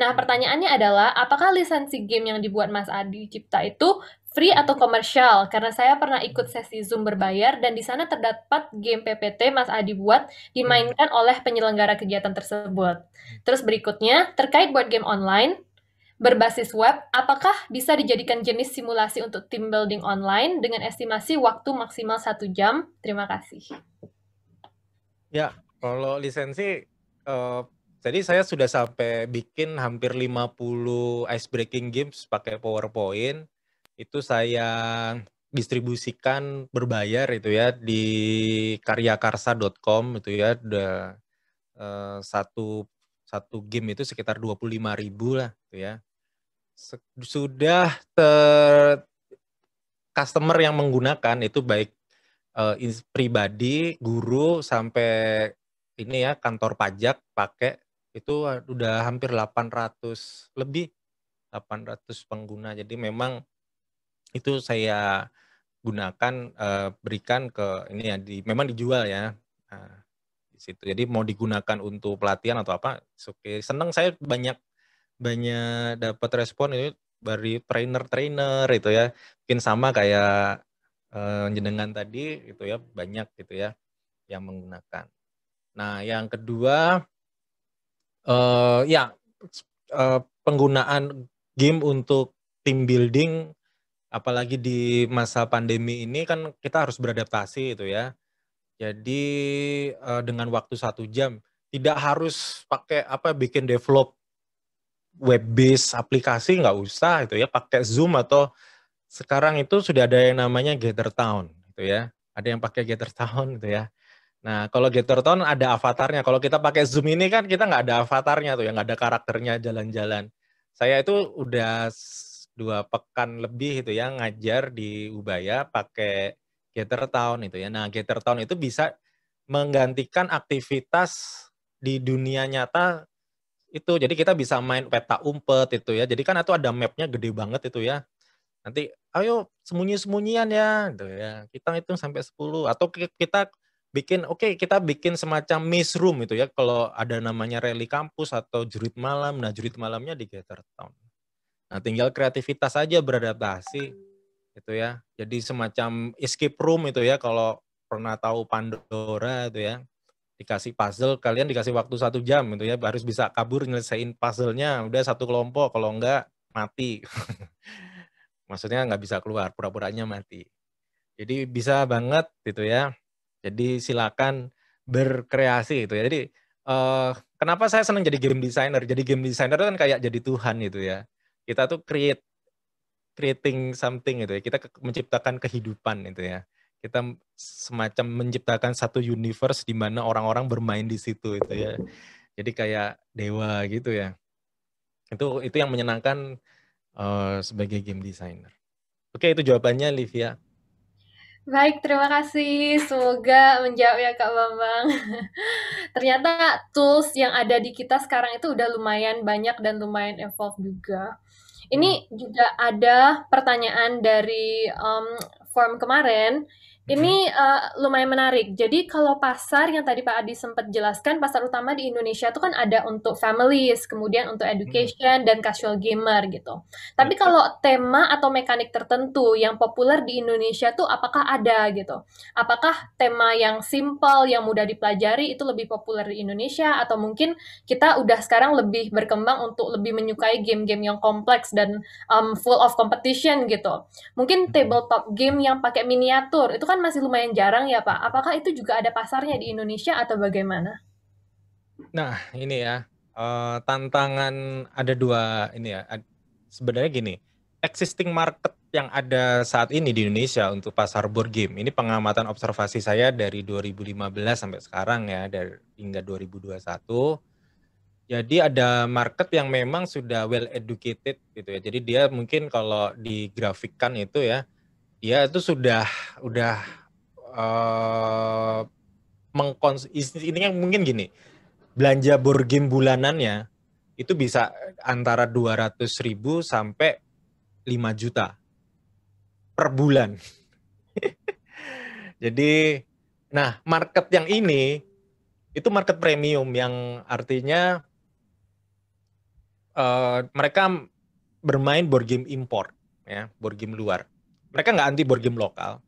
Nah, pertanyaannya adalah, apakah lisensi game yang dibuat Mas Adi cipta itu free atau komersial? Karena saya pernah ikut sesi Zoom berbayar dan di sana terdapat game PPT Mas Adi buat dimainkan oleh penyelenggara kegiatan tersebut. Terus berikutnya, terkait board game online berbasis web, apakah bisa dijadikan jenis simulasi untuk team building online dengan estimasi waktu maksimal 1 jam? Terima kasih. Ya, kalau lisensi, jadi saya sudah sampai bikin hampir 50 ice breaking games pakai PowerPoint. Itu saya distribusikan berbayar itu ya di karyakarsa.com itu ya. Udah satu game itu sekitar 25.000 lah gitu ya. Sudah customer yang menggunakan itu baik pribadi, guru, sampai ini ya kantor pajak pakai itu udah hampir 800 pengguna. Jadi memang itu saya gunakan, berikan ke ini ya, memang dijual ya. Nah, di situ. Jadi mau digunakan untuk pelatihan atau apa, oke. Seneng saya banyak dapat respon ini dari trainer itu ya. Mungkin sama kayak jenengan tadi gitu ya, banyak gitu ya yang menggunakan. Nah, yang kedua penggunaan game untuk team building, apalagi di masa pandemi ini kan kita harus beradaptasi itu ya. Jadi dengan waktu 1 jam, tidak harus pakai bikin develop web based aplikasi, nggak usah itu ya, pakai Zoom atau sekarang itu sudah ada yang namanya Gather Town gitu ya. Ada yang pakai Gather Town gitu ya. Nah, kalau Gather Town ada avatarnya. Kalau kita pakai Zoom ini kan kita nggak ada avatarnya tuh ya, nggak ada karakternya jalan-jalan. Saya itu udah 2 pekan lebih itu ya ngajar di Ubaya pakai Gather Town itu ya. Nah, Gather Town itu bisa menggantikan aktivitas di dunia nyata itu. Jadi kita bisa main peta umpet itu ya. Jadi kan itu ada mapnya gede banget itu ya. Nanti ayo sembunyi-sembunyian ya gitu ya. Kita hitung sampai 10 atau kita kita bikin semacam maze room itu ya. Kalau ada namanya rally kampus atau jurit malam. Nah, jurit malamnya di Gather Town. Nah, tinggal kreativitas aja beradaptasi gitu ya. Jadi semacam escape room itu ya, kalau pernah tahu Pandora itu ya. Dikasih puzzle, kalian dikasih waktu 1 jam gitu ya, harus bisa kabur nyelesain puzzle-nya. Udah satu kelompok, kalau enggak mati. Maksudnya nggak bisa keluar, pura-puranya mati. Jadi bisa banget gitu ya. Jadi silakan berkreasi gitu ya. Jadi kenapa saya senang jadi game designer? Jadi game designer kan kayak jadi Tuhan gitu ya. Kita tuh creating something gitu ya. Kita menciptakan kehidupan gitu ya. Kita semacam menciptakan satu universe di mana orang-orang bermain di situ itu ya. Jadi kayak dewa gitu ya. Itu yang menyenangkan sebagai game designer. Oke, itu jawabannya, Livia. Baik, terima kasih. Semoga menjawab ya Kak Bambang. Ternyata tools yang ada di kita sekarang itu udah lumayan banyak dan lumayan evolve juga. Ini juga ada pertanyaan dari form kemarin. Ini lumayan menarik. Jadi kalau pasar yang tadi Pak Adi sempat jelaskan, pasar utama di Indonesia itu kan ada untuk families, kemudian untuk education dan casual gamer gitu. Tapi kalau tema atau mekanik tertentu yang populer di Indonesia tuh apakah ada gitu? Apakah tema yang simple, yang mudah dipelajari itu lebih populer di Indonesia, atau mungkin kita udah sekarang lebih berkembang untuk lebih menyukai game-game yang kompleks dan full of competition gitu. Mungkin tabletop game yang pakai miniatur itu kan masih lumayan jarang ya Pak. Apakah itu juga ada pasarnya di Indonesia atau bagaimana? Nah, ini ya, tantangan ada 2 ini ya. Sebenarnya gini, existing market yang ada saat ini di Indonesia untuk pasar board game, ini pengamatan observasi saya dari 2015 sampai sekarang ya, hingga 2021. Jadi ada market yang memang sudah well educated gitu ya. Jadi dia mungkin kalau digrafikkan itu ya, dia itu udah intinya mungkin gini, belanja board game bulanannya itu bisa antara 200.000 sampai 5 juta per bulan. Jadi, nah market yang ini itu market premium yang artinya mereka bermain board game import, ya, board game luar. Mereka nggak anti board game lokal.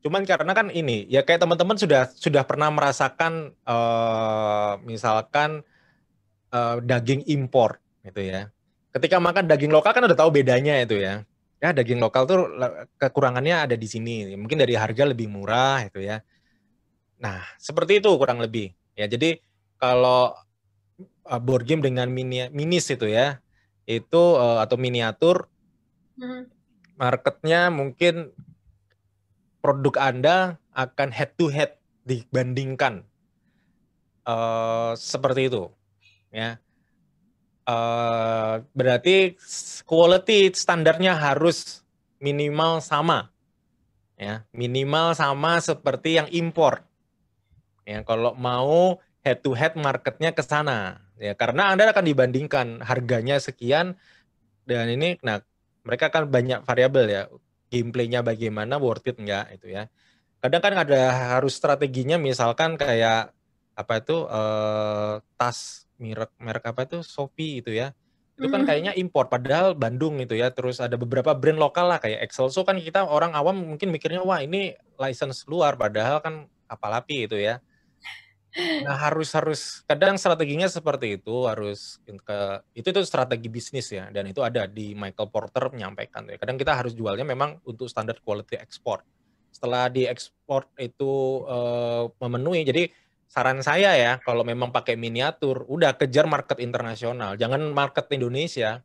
Cuman karena kan ini, ya kayak teman-teman sudah pernah merasakan misalkan daging impor gitu ya. Ketika makan daging lokal kan udah tahu bedanya itu ya. Ya daging lokal tuh kekurangannya ada di sini. Mungkin dari harga lebih murah itu ya. Nah, seperti itu kurang lebih. Ya, jadi kalau board game dengan minis itu ya, itu atau miniatur, marketnya mungkin produk Anda akan head to head dibandingkan seperti itu, ya. Berarti quality standarnya harus minimal sama, ya, minimal sama seperti yang impor. Ya, kalau mau head to head marketnya ke sana, ya, karena Anda akan dibandingkan harganya sekian dan ini, nah mereka kan banyak variabel ya, gameplaynya bagaimana, worth it enggak itu ya. Kadang kan ada harus strateginya, misalkan kayak apa itu tas merek apa itu Shopee itu ya. Itu kan kayaknya impor padahal Bandung itu ya. Terus ada beberapa brand lokal lah kayak Excelso, kan kita orang awam mungkin mikirnya wah ini license luar padahal kan kapal api itu ya. Nah, harus kadang strateginya seperti itu, harus itu strategi bisnis ya, dan itu ada di Michael Porter menyampaikan ya. Kadang kita harus jualnya memang untuk standar quality export. Setelah di ekspor itu memenuhi, jadi saran saya ya, kalau memang pakai miniatur, udah kejar market internasional, jangan market Indonesia.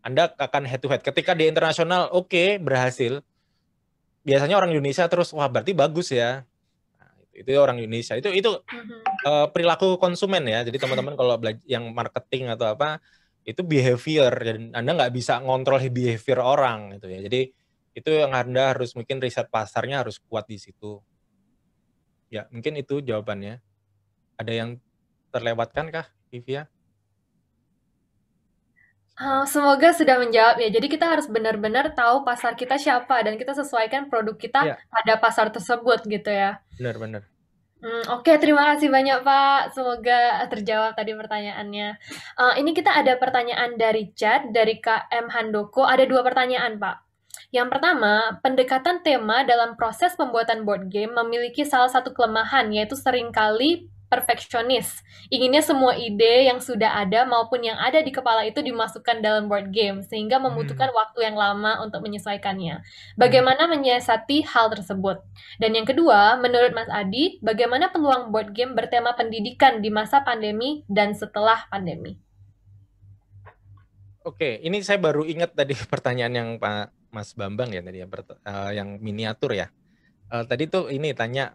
Anda akan head to head. Ketika di internasional oke, berhasil, biasanya orang Indonesia terus wah berarti bagus ya. Itu orang Indonesia, itu perilaku konsumen ya. Jadi teman-teman kalau yang marketing atau apa, itu behavior, dan Anda nggak bisa ngontrol behavior orang gitu ya. Jadi itu yang Anda harus mungkin riset pasarnya harus kuat di situ. Ya mungkin itu jawabannya. Ada yang terlewatkan kah, Vivia? Semoga sudah menjawab ya. Jadi kita harus benar-benar tahu pasar kita siapa dan kita sesuaikan produk kita pada pasar tersebut gitu ya. Benar-benar. Oke, terima kasih banyak Pak. Semoga terjawab tadi pertanyaannya. Ini kita ada pertanyaan dari chat dari KM Handoko. Ada 2 pertanyaan Pak. Yang pertama, pendekatan tema dalam proses pembuatan board game memiliki salah satu kelemahan, yaitu seringkali perfeksionis. Inginnya semua ide yang sudah ada maupun yang ada di kepala itu dimasukkan dalam board game, sehingga membutuhkan waktu yang lama untuk menyesuaikannya. Bagaimana menyiasati hal tersebut? Dan yang kedua, menurut Mas Adi, bagaimana peluang board game bertema pendidikan di masa pandemi dan setelah pandemi? Oke, ini saya baru ingat tadi pertanyaan yang Pak Mas Bambang ya tadi yang miniatur ya. Tadi tuh ini tanya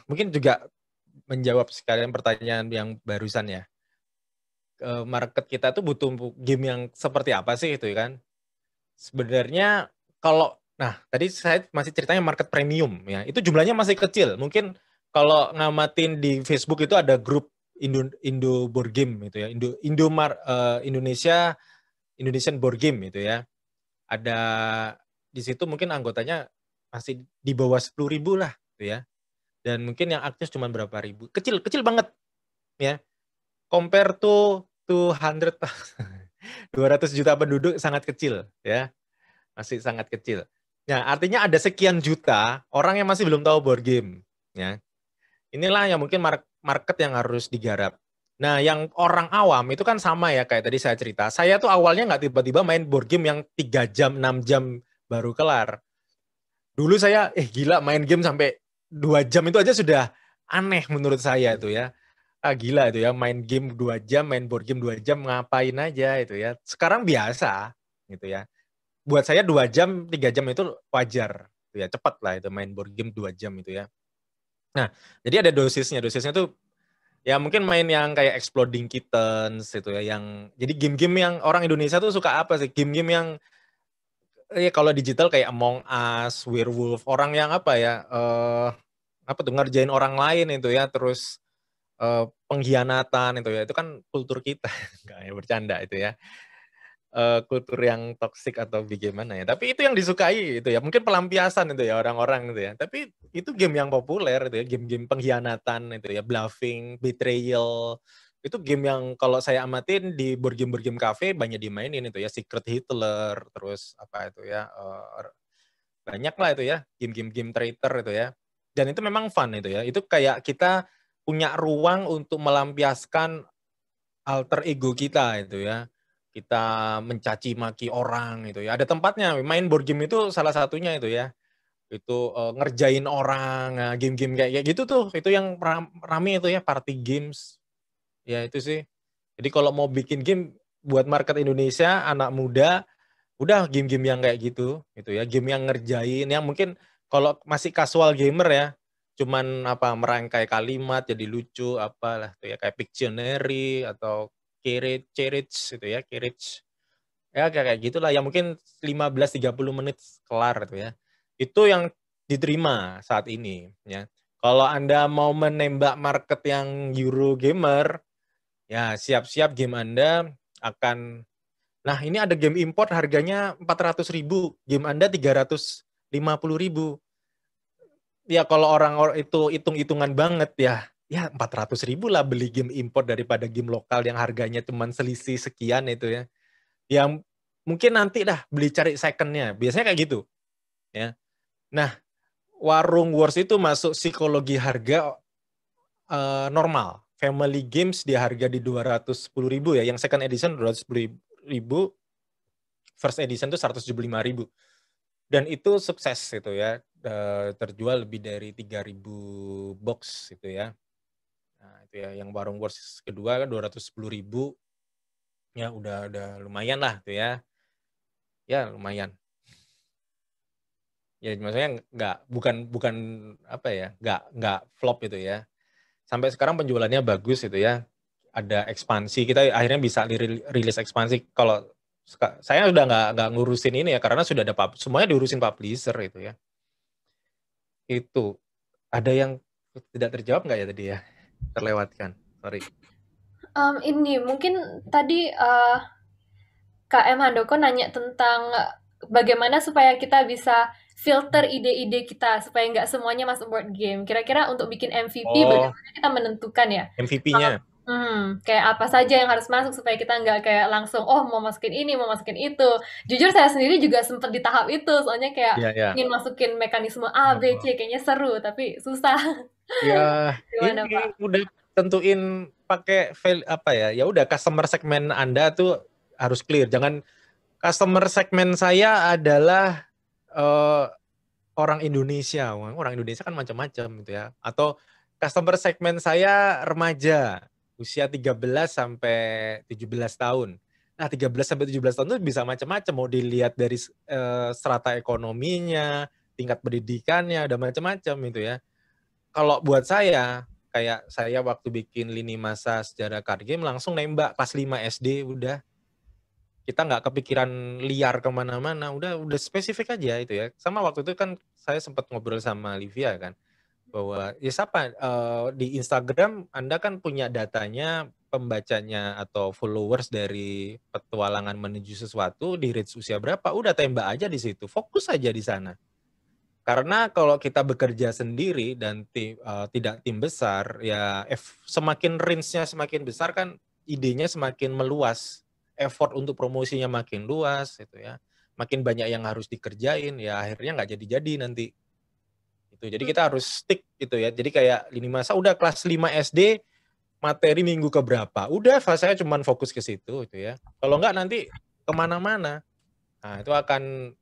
mungkin juga menjawab sekalian pertanyaan yang barusan ya. Market kita tuh butuh game yang seperti apa sih itu kan? Sebenarnya kalau tadi saya masih ceritanya market premium ya. Itu jumlahnya masih kecil. Mungkin kalau ngamatin di Facebook itu ada grup Indo board game itu ya. Indonesian board game itu ya. Ada di situ mungkin anggotanya masih di bawah 10.000 lah gitu ya. Dan mungkin yang aktif cuma berapa ribu. Kecil banget ya. Compare to 200 juta penduduk sangat kecil ya. Masih sangat kecil. Nah, artinya ada sekian juta orang yang masih belum tahu board game ya. Inilah yang mungkin market yang harus digarap. Nah, yang orang awam itu kan sama ya kayak tadi saya cerita. Saya tuh awalnya nggak tiba-tiba main board game yang 3 jam, 6 jam baru kelar. Dulu saya gila main game sampai 2 jam itu aja sudah aneh menurut saya itu ya. Gila itu ya main game 2 jam, main board game 2 jam ngapain aja itu ya. Sekarang biasa gitu ya. buat saya 2 jam, 3 jam itu wajar. Ya cepat lah itu main board game 2 jam itu ya. Nah, jadi ada dosisnya. Dosisnya tuh ya mungkin main yang kayak Exploding Kittens itu ya, yang jadi game-game yang orang Indonesia tuh suka apa sih? Game-game yang ya kalau digital kayak Among Us, Werewolf, orang yang apa ya? Apa tuh ngerjain orang lain itu ya, terus pengkhianatan itu ya. Itu kan kultur kita. Enggak ya, bercanda itu ya. Kultur yang toksik atau bagaimana ya. Tapi itu yang disukai itu ya. Mungkin pelampiasan itu ya orang-orang itu ya. Tapi itu game yang populer itu ya. Game-game pengkhianatan itu ya. Bluffing, betrayal. Itu game yang kalau saya amatin di board game cafe banyak dimainin itu ya. Secret Hitler, terus apa itu ya. Banyak lah itu ya. Game-game traitor itu ya. Dan itu memang fun itu ya. Itu kayak kita punya ruang untuk melampiaskan alter ego kita itu ya. Kita mencaci maki orang itu ya. Ada tempatnya, main board game itu salah satunya itu ya. Itu ngerjain orang, nah, game-game kayak gitu tuh, itu yang rame itu ya, party games. Ya itu sih. Jadi kalau mau bikin game buat market Indonesia, anak muda, udah game-game yang kayak gitu ya. Game yang ngerjain, yang mungkin kalau masih casual gamer ya, cuman apa merangkai kalimat jadi lucu apalah tuh ya, kayak Pictionary atau Carriage itu ya, Carriage. Ya kayak gitulah yang mungkin 15-30 menit kelar itu ya. Itu yang diterima saat ini ya. Kalau Anda mau menembak market yang Euro gamer, ya siap-siap game Anda akan, nah ini ada game import harganya 400.000, game Anda 350.000. Ya kalau orang itu hitung-hitungan banget ya 400.000 lah beli game import daripada game lokal yang harganya cuma selisih sekian itu ya. Yang mungkin nanti dah beli cari secondnya, biasanya kayak gitu ya. Nah, Warung Wars itu masuk psikologi harga normal. Family games di harga di 210.000 ya, yang second edition 210.000, first edition itu 175.000. Dan itu sukses itu ya, terjual lebih dari 3.000 box itu ya. Nah itu ya, yang Warung Wars kedua kan 210.000, ya udah lumayan lah tuh ya. Ya lumayan. Ya maksudnya bukan apa ya, nggak flop itu ya. Sampai sekarang penjualannya bagus itu ya. Ada ekspansi, kita akhirnya bisa rilis ekspansi. Kalau saya udah nggak ngurusin ini ya, karena sudah ada semuanya diurusin publisher itu ya. Itu ada yang tidak terjawab nggak ya tadi ya? Terlewatkan, sorry. Ini mungkin tadi Kak M. Handoko nanya tentang bagaimana supaya kita bisa filter ide-ide kita supaya nggak semuanya masuk board game. Kira-kira untuk bikin MVP bagaimana kita menentukan ya? MVP-nya. Kayak apa saja yang harus masuk supaya kita nggak kayak langsung mau masukin ini, mau masukin itu. Jujur saya sendiri juga sempat di tahap itu, soalnya kayak ingin masukin mekanisme A, B, C, kayaknya seru tapi susah. Ya, Gimana, ini Pak? udah tentuin pakai apa ya? Ya udah customer segmen Anda tuh harus clear. Jangan customer segmen saya adalah orang Indonesia. Orang Indonesia kan macam-macam gitu ya. Atau customer segmen saya remaja, usia 13 sampai 17 tahun. Nah, 13 sampai 17 tahun itu bisa macam-macam. Mau dilihat dari strata ekonominya, tingkat pendidikannya, ada macam-macam itu ya. Kalau buat saya, kayak saya waktu bikin lini masa sejarah card game langsung nembak kelas 5 SD udah. Kita nggak kepikiran liar kemana-mana, udah spesifik aja itu ya. Sama waktu itu kan saya sempat ngobrol sama Livia kan, bahwa ya siapa di Instagram Anda kan punya datanya pembacanya atau followers dari petualangan menuju sesuatu di range usia berapa, udah tembak aja di situ, fokus aja di sana. Karena kalau kita bekerja sendiri dan tidak tim besar, ya semakin range-nya semakin besar kan idenya semakin meluas, effort untuk promosinya makin luas gitu ya, makin banyak yang harus dikerjain, ya akhirnya nggak jadi-jadi nanti. Itu. Jadi kita harus stick gitu ya. Jadi kayak lini masa udah kelas 5 SD, materi minggu keberapa, udah saya cuma fokus ke situ gitu ya. Kalau nggak nanti kemana-mana. Nah itu akan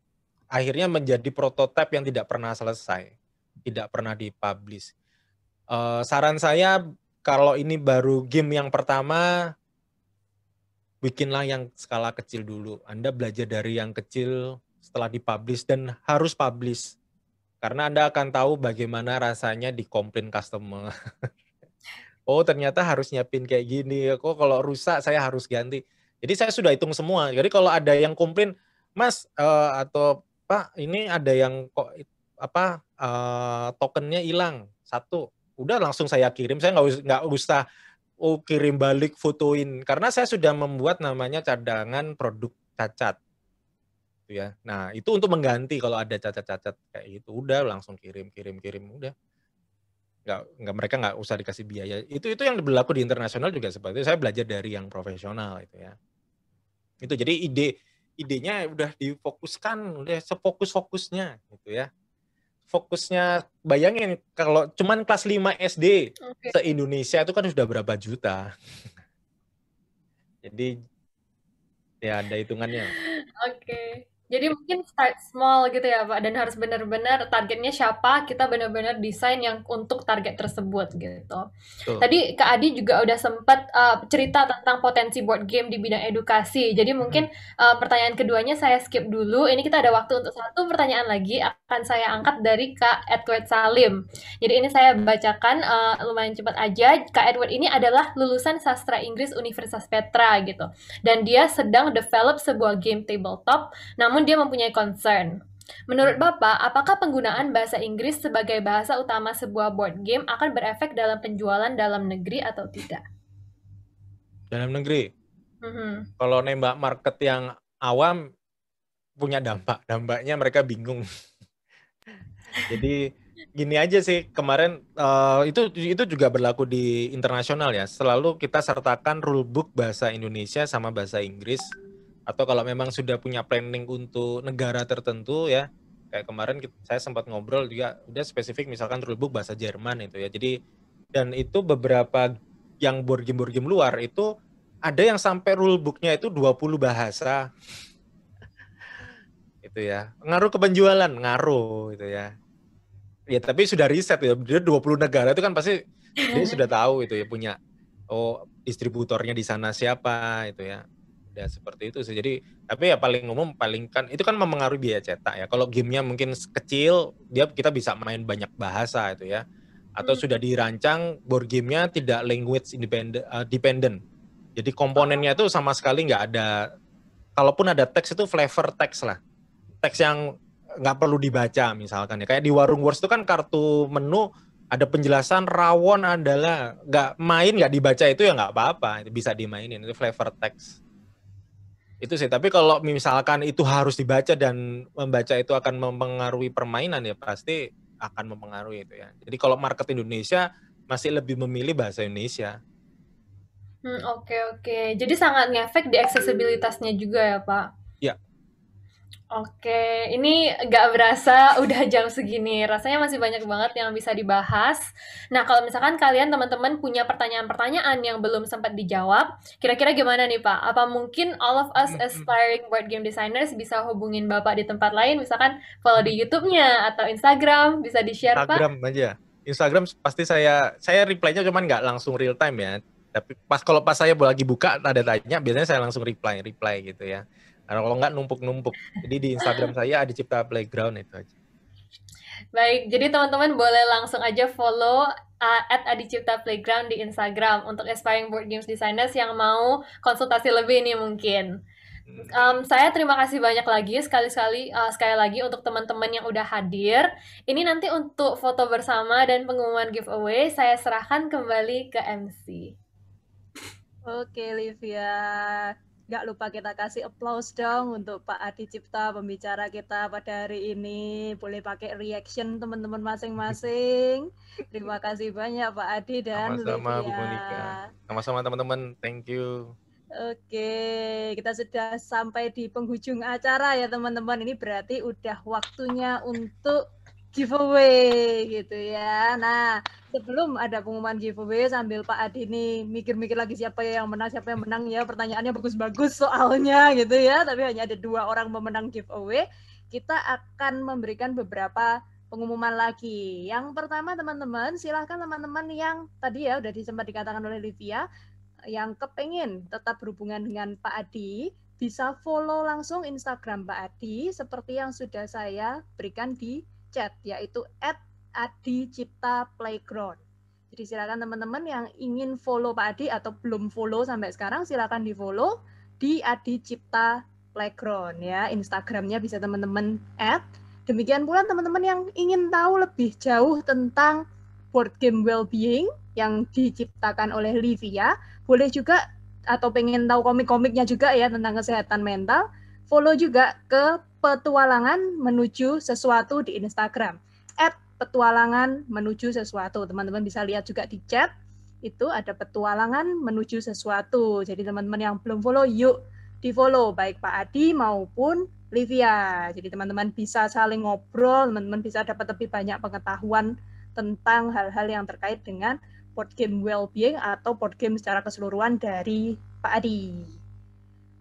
akhirnya menjadi prototipe yang tidak pernah selesai, tidak pernah dipublish. Saran saya kalau ini baru game yang pertama, bikinlah yang skala kecil dulu. Anda belajar dari yang kecil setelah dipublish dan harus publish. Karena Anda akan tahu bagaimana rasanya dikomplain customer. Oh, ternyata harus nyiapin kayak gini. Kok kalau rusak saya harus ganti. Jadi saya sudah hitung semua. Jadi kalau ada yang komplain, Mas atau Pak, ini ada yang kok tokennya hilang satu. Udah langsung saya kirim. Saya nggak usah kirim balik fotoin. Karena saya sudah membuat namanya cadangan produk cacat. Ya. Nah, itu untuk mengganti kalau ada cacat-cacat kayak gitu. Udah langsung kirim udah. Mereka nggak usah dikasih biaya. Itu yang berlaku di internasional juga seperti itu. Saya belajar dari yang profesional itu ya. Itu jadi idenya udah difokuskan, udah sefokus-fokusnya gitu ya. Fokusnya bayangin kalau cuman kelas 5 SD se-Indonesia itu kan sudah berapa juta. Jadi ya ada hitungannya. Oke. Jadi mungkin start small gitu ya Pak, dan harus benar-benar targetnya siapa, kita benar-benar desain yang untuk target tersebut gitu. Tuh. Tadi Kak Adi juga udah sempat cerita tentang potensi board game di bidang edukasi. Jadi mungkin pertanyaan keduanya saya skip dulu. Ini kita ada waktu untuk satu pertanyaan lagi, akan saya angkat dari Kak Edward Salim. Jadi ini saya bacakan lumayan cepat aja. Kak Edward ini adalah lulusan sastra Inggris Universitas Petra gitu. Dan dia sedang develop sebuah game tabletop, namun dia mempunyai concern. Menurut Bapak, apakah penggunaan bahasa Inggris sebagai bahasa utama sebuah board game akan berefek dalam penjualan dalam negeri atau tidak? Dalam negeri? Kalau nembak market yang awam, punya dampak. Dampaknya mereka bingung. Jadi gini aja sih, kemarin itu juga berlaku di internasional ya. Selalu kita sertakan rulebook bahasa Indonesia sama bahasa Inggris. Atau kalau memang sudah punya planning untuk negara tertentu ya, kayak kemarin saya sempat ngobrol juga, udah spesifik misalkan rulebook bahasa Jerman itu ya. Jadi dan itu beberapa yang board game luar itu ada yang sampai rulebooknya itu 20 bahasa. Itu ya. Ngaruh ke penjualan, ngaruh itu ya. Ya tapi sudah riset ya, dia 20 negara itu kan pasti dia sudah tahu itu ya, punya distributornya di sana siapa itu ya. Udah seperti itu sih. Jadi tapi ya paling umum itu kan mempengaruhi biaya cetak ya. Kalau gamenya mungkin kecil, kita bisa main banyak bahasa itu ya. Atau sudah dirancang board gamenya tidak language dependent. Jadi komponennya itu sama sekali nggak ada. Kalaupun ada teks itu flavor teks lah. Teks yang nggak perlu dibaca misalkan ya. Kayak di Warung Wars itu kan kartu menu ada penjelasan rawon adalah nggak dibaca itu ya nggak apa-apa. Bisa dimainin, itu flavor teks. Itu sih, tapi kalau misalkan itu harus dibaca dan membaca itu akan mempengaruhi permainan ya pasti akan mempengaruhi itu ya. Jadi kalau market Indonesia masih lebih memilih bahasa Indonesia. Oke. Jadi sangat ngefek di aksesibilitasnya juga ya Pak? Iya. Oke, ini nggak berasa udah jam segini. Rasanya masih banyak banget yang bisa dibahas. Nah, kalau misalkan kalian teman-teman punya pertanyaan-pertanyaan yang belum sempat dijawab, kira-kira gimana nih Pak? Apa mungkin all of us aspiring board game designers bisa hubungin Bapak di tempat lain? Misalkan follow di YouTube-nya atau Instagram, bisa di-share Pak? Instagram aja. Instagram pasti saya reply-nya cuman nggak langsung real time ya. Tapi kalau saya lagi buka ada tanya, biasanya saya langsung reply gitu ya. Karena kalau nggak numpuk-numpuk. Jadi di Instagram saya Adi Cipta Playground itu aja. Baik, jadi teman-teman boleh langsung aja follow @adicipta_playground di Instagram untuk aspiring board games designers yang mau konsultasi lebih nih mungkin. Saya terima kasih banyak lagi sekali lagi untuk teman-teman yang udah hadir. Ini nanti untuk foto bersama dan pengumuman giveaway saya serahkan kembali ke MC. Oke, Livia. Nggak lupa kita kasih applause dong untuk Pak Adi Cipta, pembicara kita pada hari ini. Boleh pakai reaction teman-teman masing-masing. Terima kasih banyak Pak Adi dan sama-sama, Livia. Bu Monika. Sama-sama teman-teman, thank you. Oke, kita sudah sampai di penghujung acara ya teman-teman. Ini berarti udah waktunya untuk giveaway gitu ya. Nah, sebelum ada pengumuman giveaway sambil Pak Adi nih mikir-mikir lagi siapa yang menang ya. Pertanyaannya bagus-bagus soalnya gitu ya. Tapi hanya ada 2 orang pemenang giveaway. Kita akan memberikan beberapa pengumuman lagi. Yang pertama teman-teman, silahkan teman-teman yang tadi ya udah sempat dikatakan oleh Livia, yang kepengen tetap berhubungan dengan Pak Adi, bisa follow langsung Instagram Pak Adi seperti yang sudah saya berikan di chat, yaitu @adiciptaplayground. Jadi silakan teman-teman yang ingin follow Pak Adi atau belum follow sampai sekarang, silakan di follow di Adi Cipta Playground ya. Instagramnya bisa teman-teman add. Demikian pula teman-teman yang ingin tahu lebih jauh tentang board game well-being yang diciptakan oleh Livia, boleh juga, atau pengen tahu komik-komiknya juga ya tentang kesehatan mental, follow juga ke Petualangan Menuju Sesuatu di Instagram. @petualangan menuju sesuatu. Teman-teman bisa lihat juga di chat, itu ada Petualangan Menuju Sesuatu. Jadi teman-teman yang belum follow, yuk di-follow, baik Pak Adi maupun Livia. Jadi teman-teman bisa saling ngobrol, teman-teman bisa dapat lebih banyak pengetahuan tentang hal-hal yang terkait dengan board game well-being atau board game secara keseluruhan dari Pak Adi.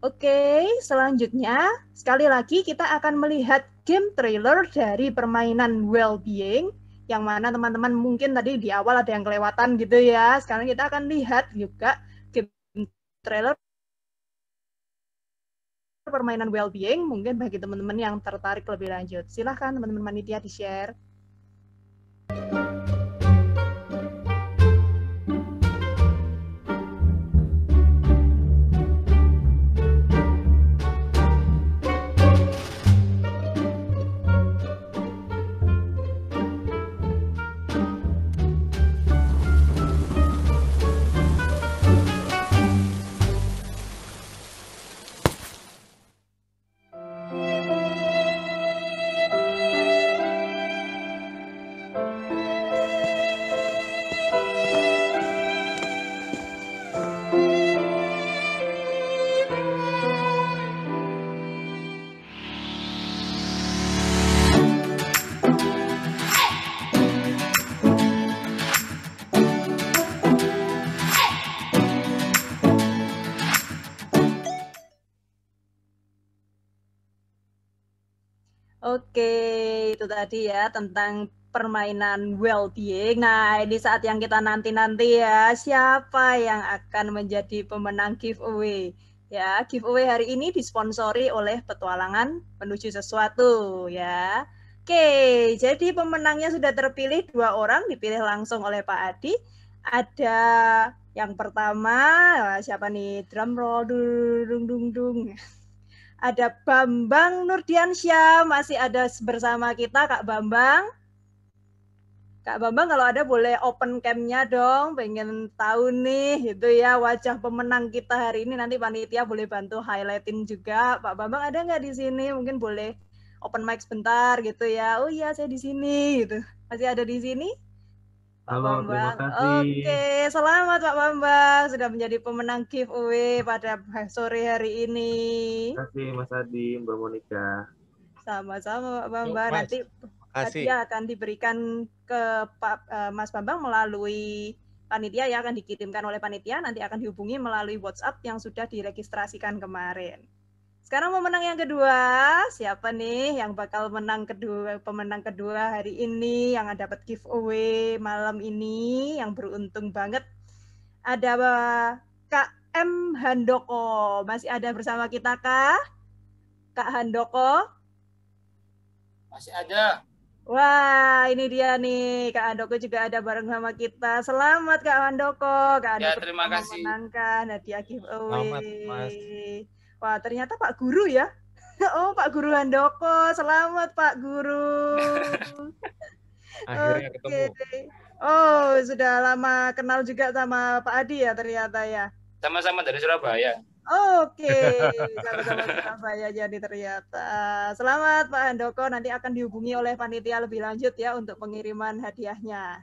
Oke, selanjutnya sekali lagi kita akan melihat game trailer dari permainan well-being, yang mana teman-teman mungkin tadi di awal ada yang kelewatan gitu ya. Sekarang kita akan lihat juga game trailer permainan well-being, mungkin bagi teman-teman yang tertarik lebih lanjut. Silahkan teman-teman panitia di-share. Oke, itu tadi ya tentang permainan well-being. Nah, ini saat yang kita nanti-nanti ya, siapa yang akan menjadi pemenang giveaway? Ya, giveaway hari ini disponsori oleh Petualangan Menuju Sesuatu ya. Oke, jadi pemenangnya sudah terpilih 2 orang, dipilih langsung oleh Pak Adi. Ada yang pertama, siapa nih? Drum roll, dung dung dung. Ada Bambang Nurdiansyah, masih ada bersama kita Kak Bambang. Kak Bambang kalau ada boleh open cam-nya dong, pengen tahu nih gitu ya wajah pemenang kita hari ini, nanti panitia boleh bantu highlightin juga. Pak Bambang ada nggak di sini? Mungkin boleh open mic sebentar gitu ya. Oh iya saya di sini gitu. Masih ada di sini? Pak Halo, terima Bambang. kasih. Oke, selamat Pak Bambang sudah menjadi pemenang giveaway pada sore hari ini. Terima kasih Mas Adi, Mbak Monica. Sama-sama Pak Bambang. Mas, Nanti makasih. hadiah akan diberikan ke Mas Bambang melalui panitia, ya akan dikirimkan oleh panitia, nanti akan dihubungi melalui WhatsApp yang sudah diregistrasikan kemarin. Sekarang pemenang yang kedua, siapa nih yang bakal pemenang kedua hari ini yang dapat giveaway malam ini, yang beruntung banget? Ada Kak M. Handoko, masih ada bersama kita kah? Kak Handoko? Masih ada. Wah, ini dia nih, Kak Handoko juga ada bareng sama kita. Selamat Kak Handoko. Kak Handoko Ya, terima kasih. memenangkan hadiah giveaway. Selamat, Mas. Wah, ternyata Pak Guru ya. Oh, Pak Guru Handoko. Selamat Pak Guru. Akhirnya ketemu. Oh, sudah lama kenal juga sama Pak Adi ya ternyata ya. Sama-sama dari Surabaya. Oke, sama-sama Surabaya jadi ternyata. Selamat Pak Handoko, nanti akan dihubungi oleh panitia lebih lanjut ya untuk pengiriman hadiahnya.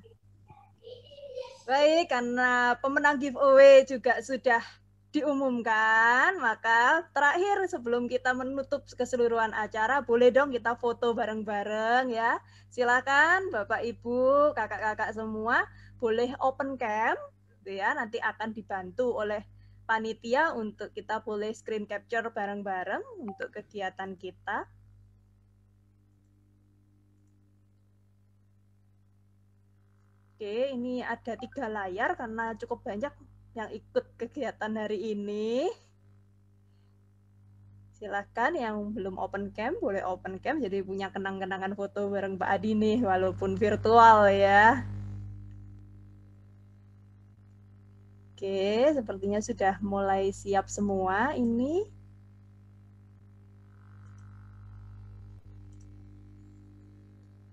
Baik, karena pemenang giveaway juga sudah diumumkan, maka terakhir sebelum kita menutup keseluruhan acara, boleh dong kita foto bareng-bareng ya. Silakan Bapak Ibu, kakak-kakak semua, boleh open cam, gitu ya. Nanti akan dibantu oleh panitia untuk kita boleh screen capture bareng-bareng untuk kegiatan kita. Oke, ini ada 3 layar karena cukup banyak yang ikut kegiatan hari ini. Silahkan yang belum open cam, boleh open cam. Jadi punya kenang-kenangan foto bareng Mbak Adi nih, walaupun virtual ya. Oke, sepertinya sudah mulai siap semua ini.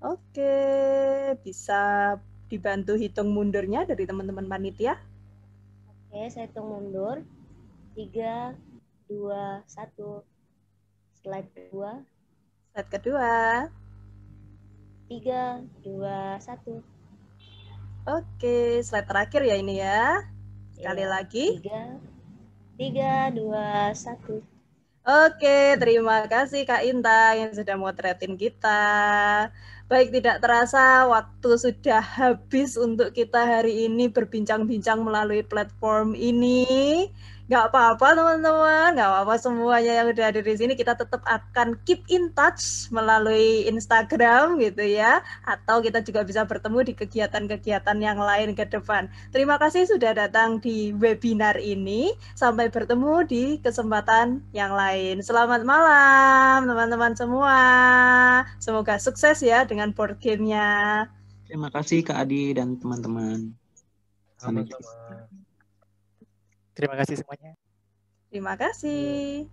Oke, bisa dibantu hitung mundurnya dari teman-teman panitia. Oke, saya hitung mundur. 3, 2, 1. Slide kedua. Slide kedua. 3, 2, 1. Oke, slide terakhir ya ini ya. Sekali lagi. 3, 2, 1. Oke, terima kasih Kak Inta yang sudah motretin kita. Baik, tidak terasa waktu sudah habis untuk kita hari ini berbincang-bincang melalui platform ini. Nggak apa-apa teman-teman, nggak apa-apa semuanya yang udah ada di sini. Kita tetap akan keep in touch melalui Instagram gitu ya. Atau kita juga bisa bertemu di kegiatan-kegiatan yang lain ke depan. Terima kasih sudah datang di webinar ini. Sampai bertemu di kesempatan yang lain. Selamat malam teman-teman semua. Semoga sukses ya dengan board game-nya. Terima kasih Kak Adi dan teman-teman. Sama-sama. Terima kasih semuanya. Terima kasih.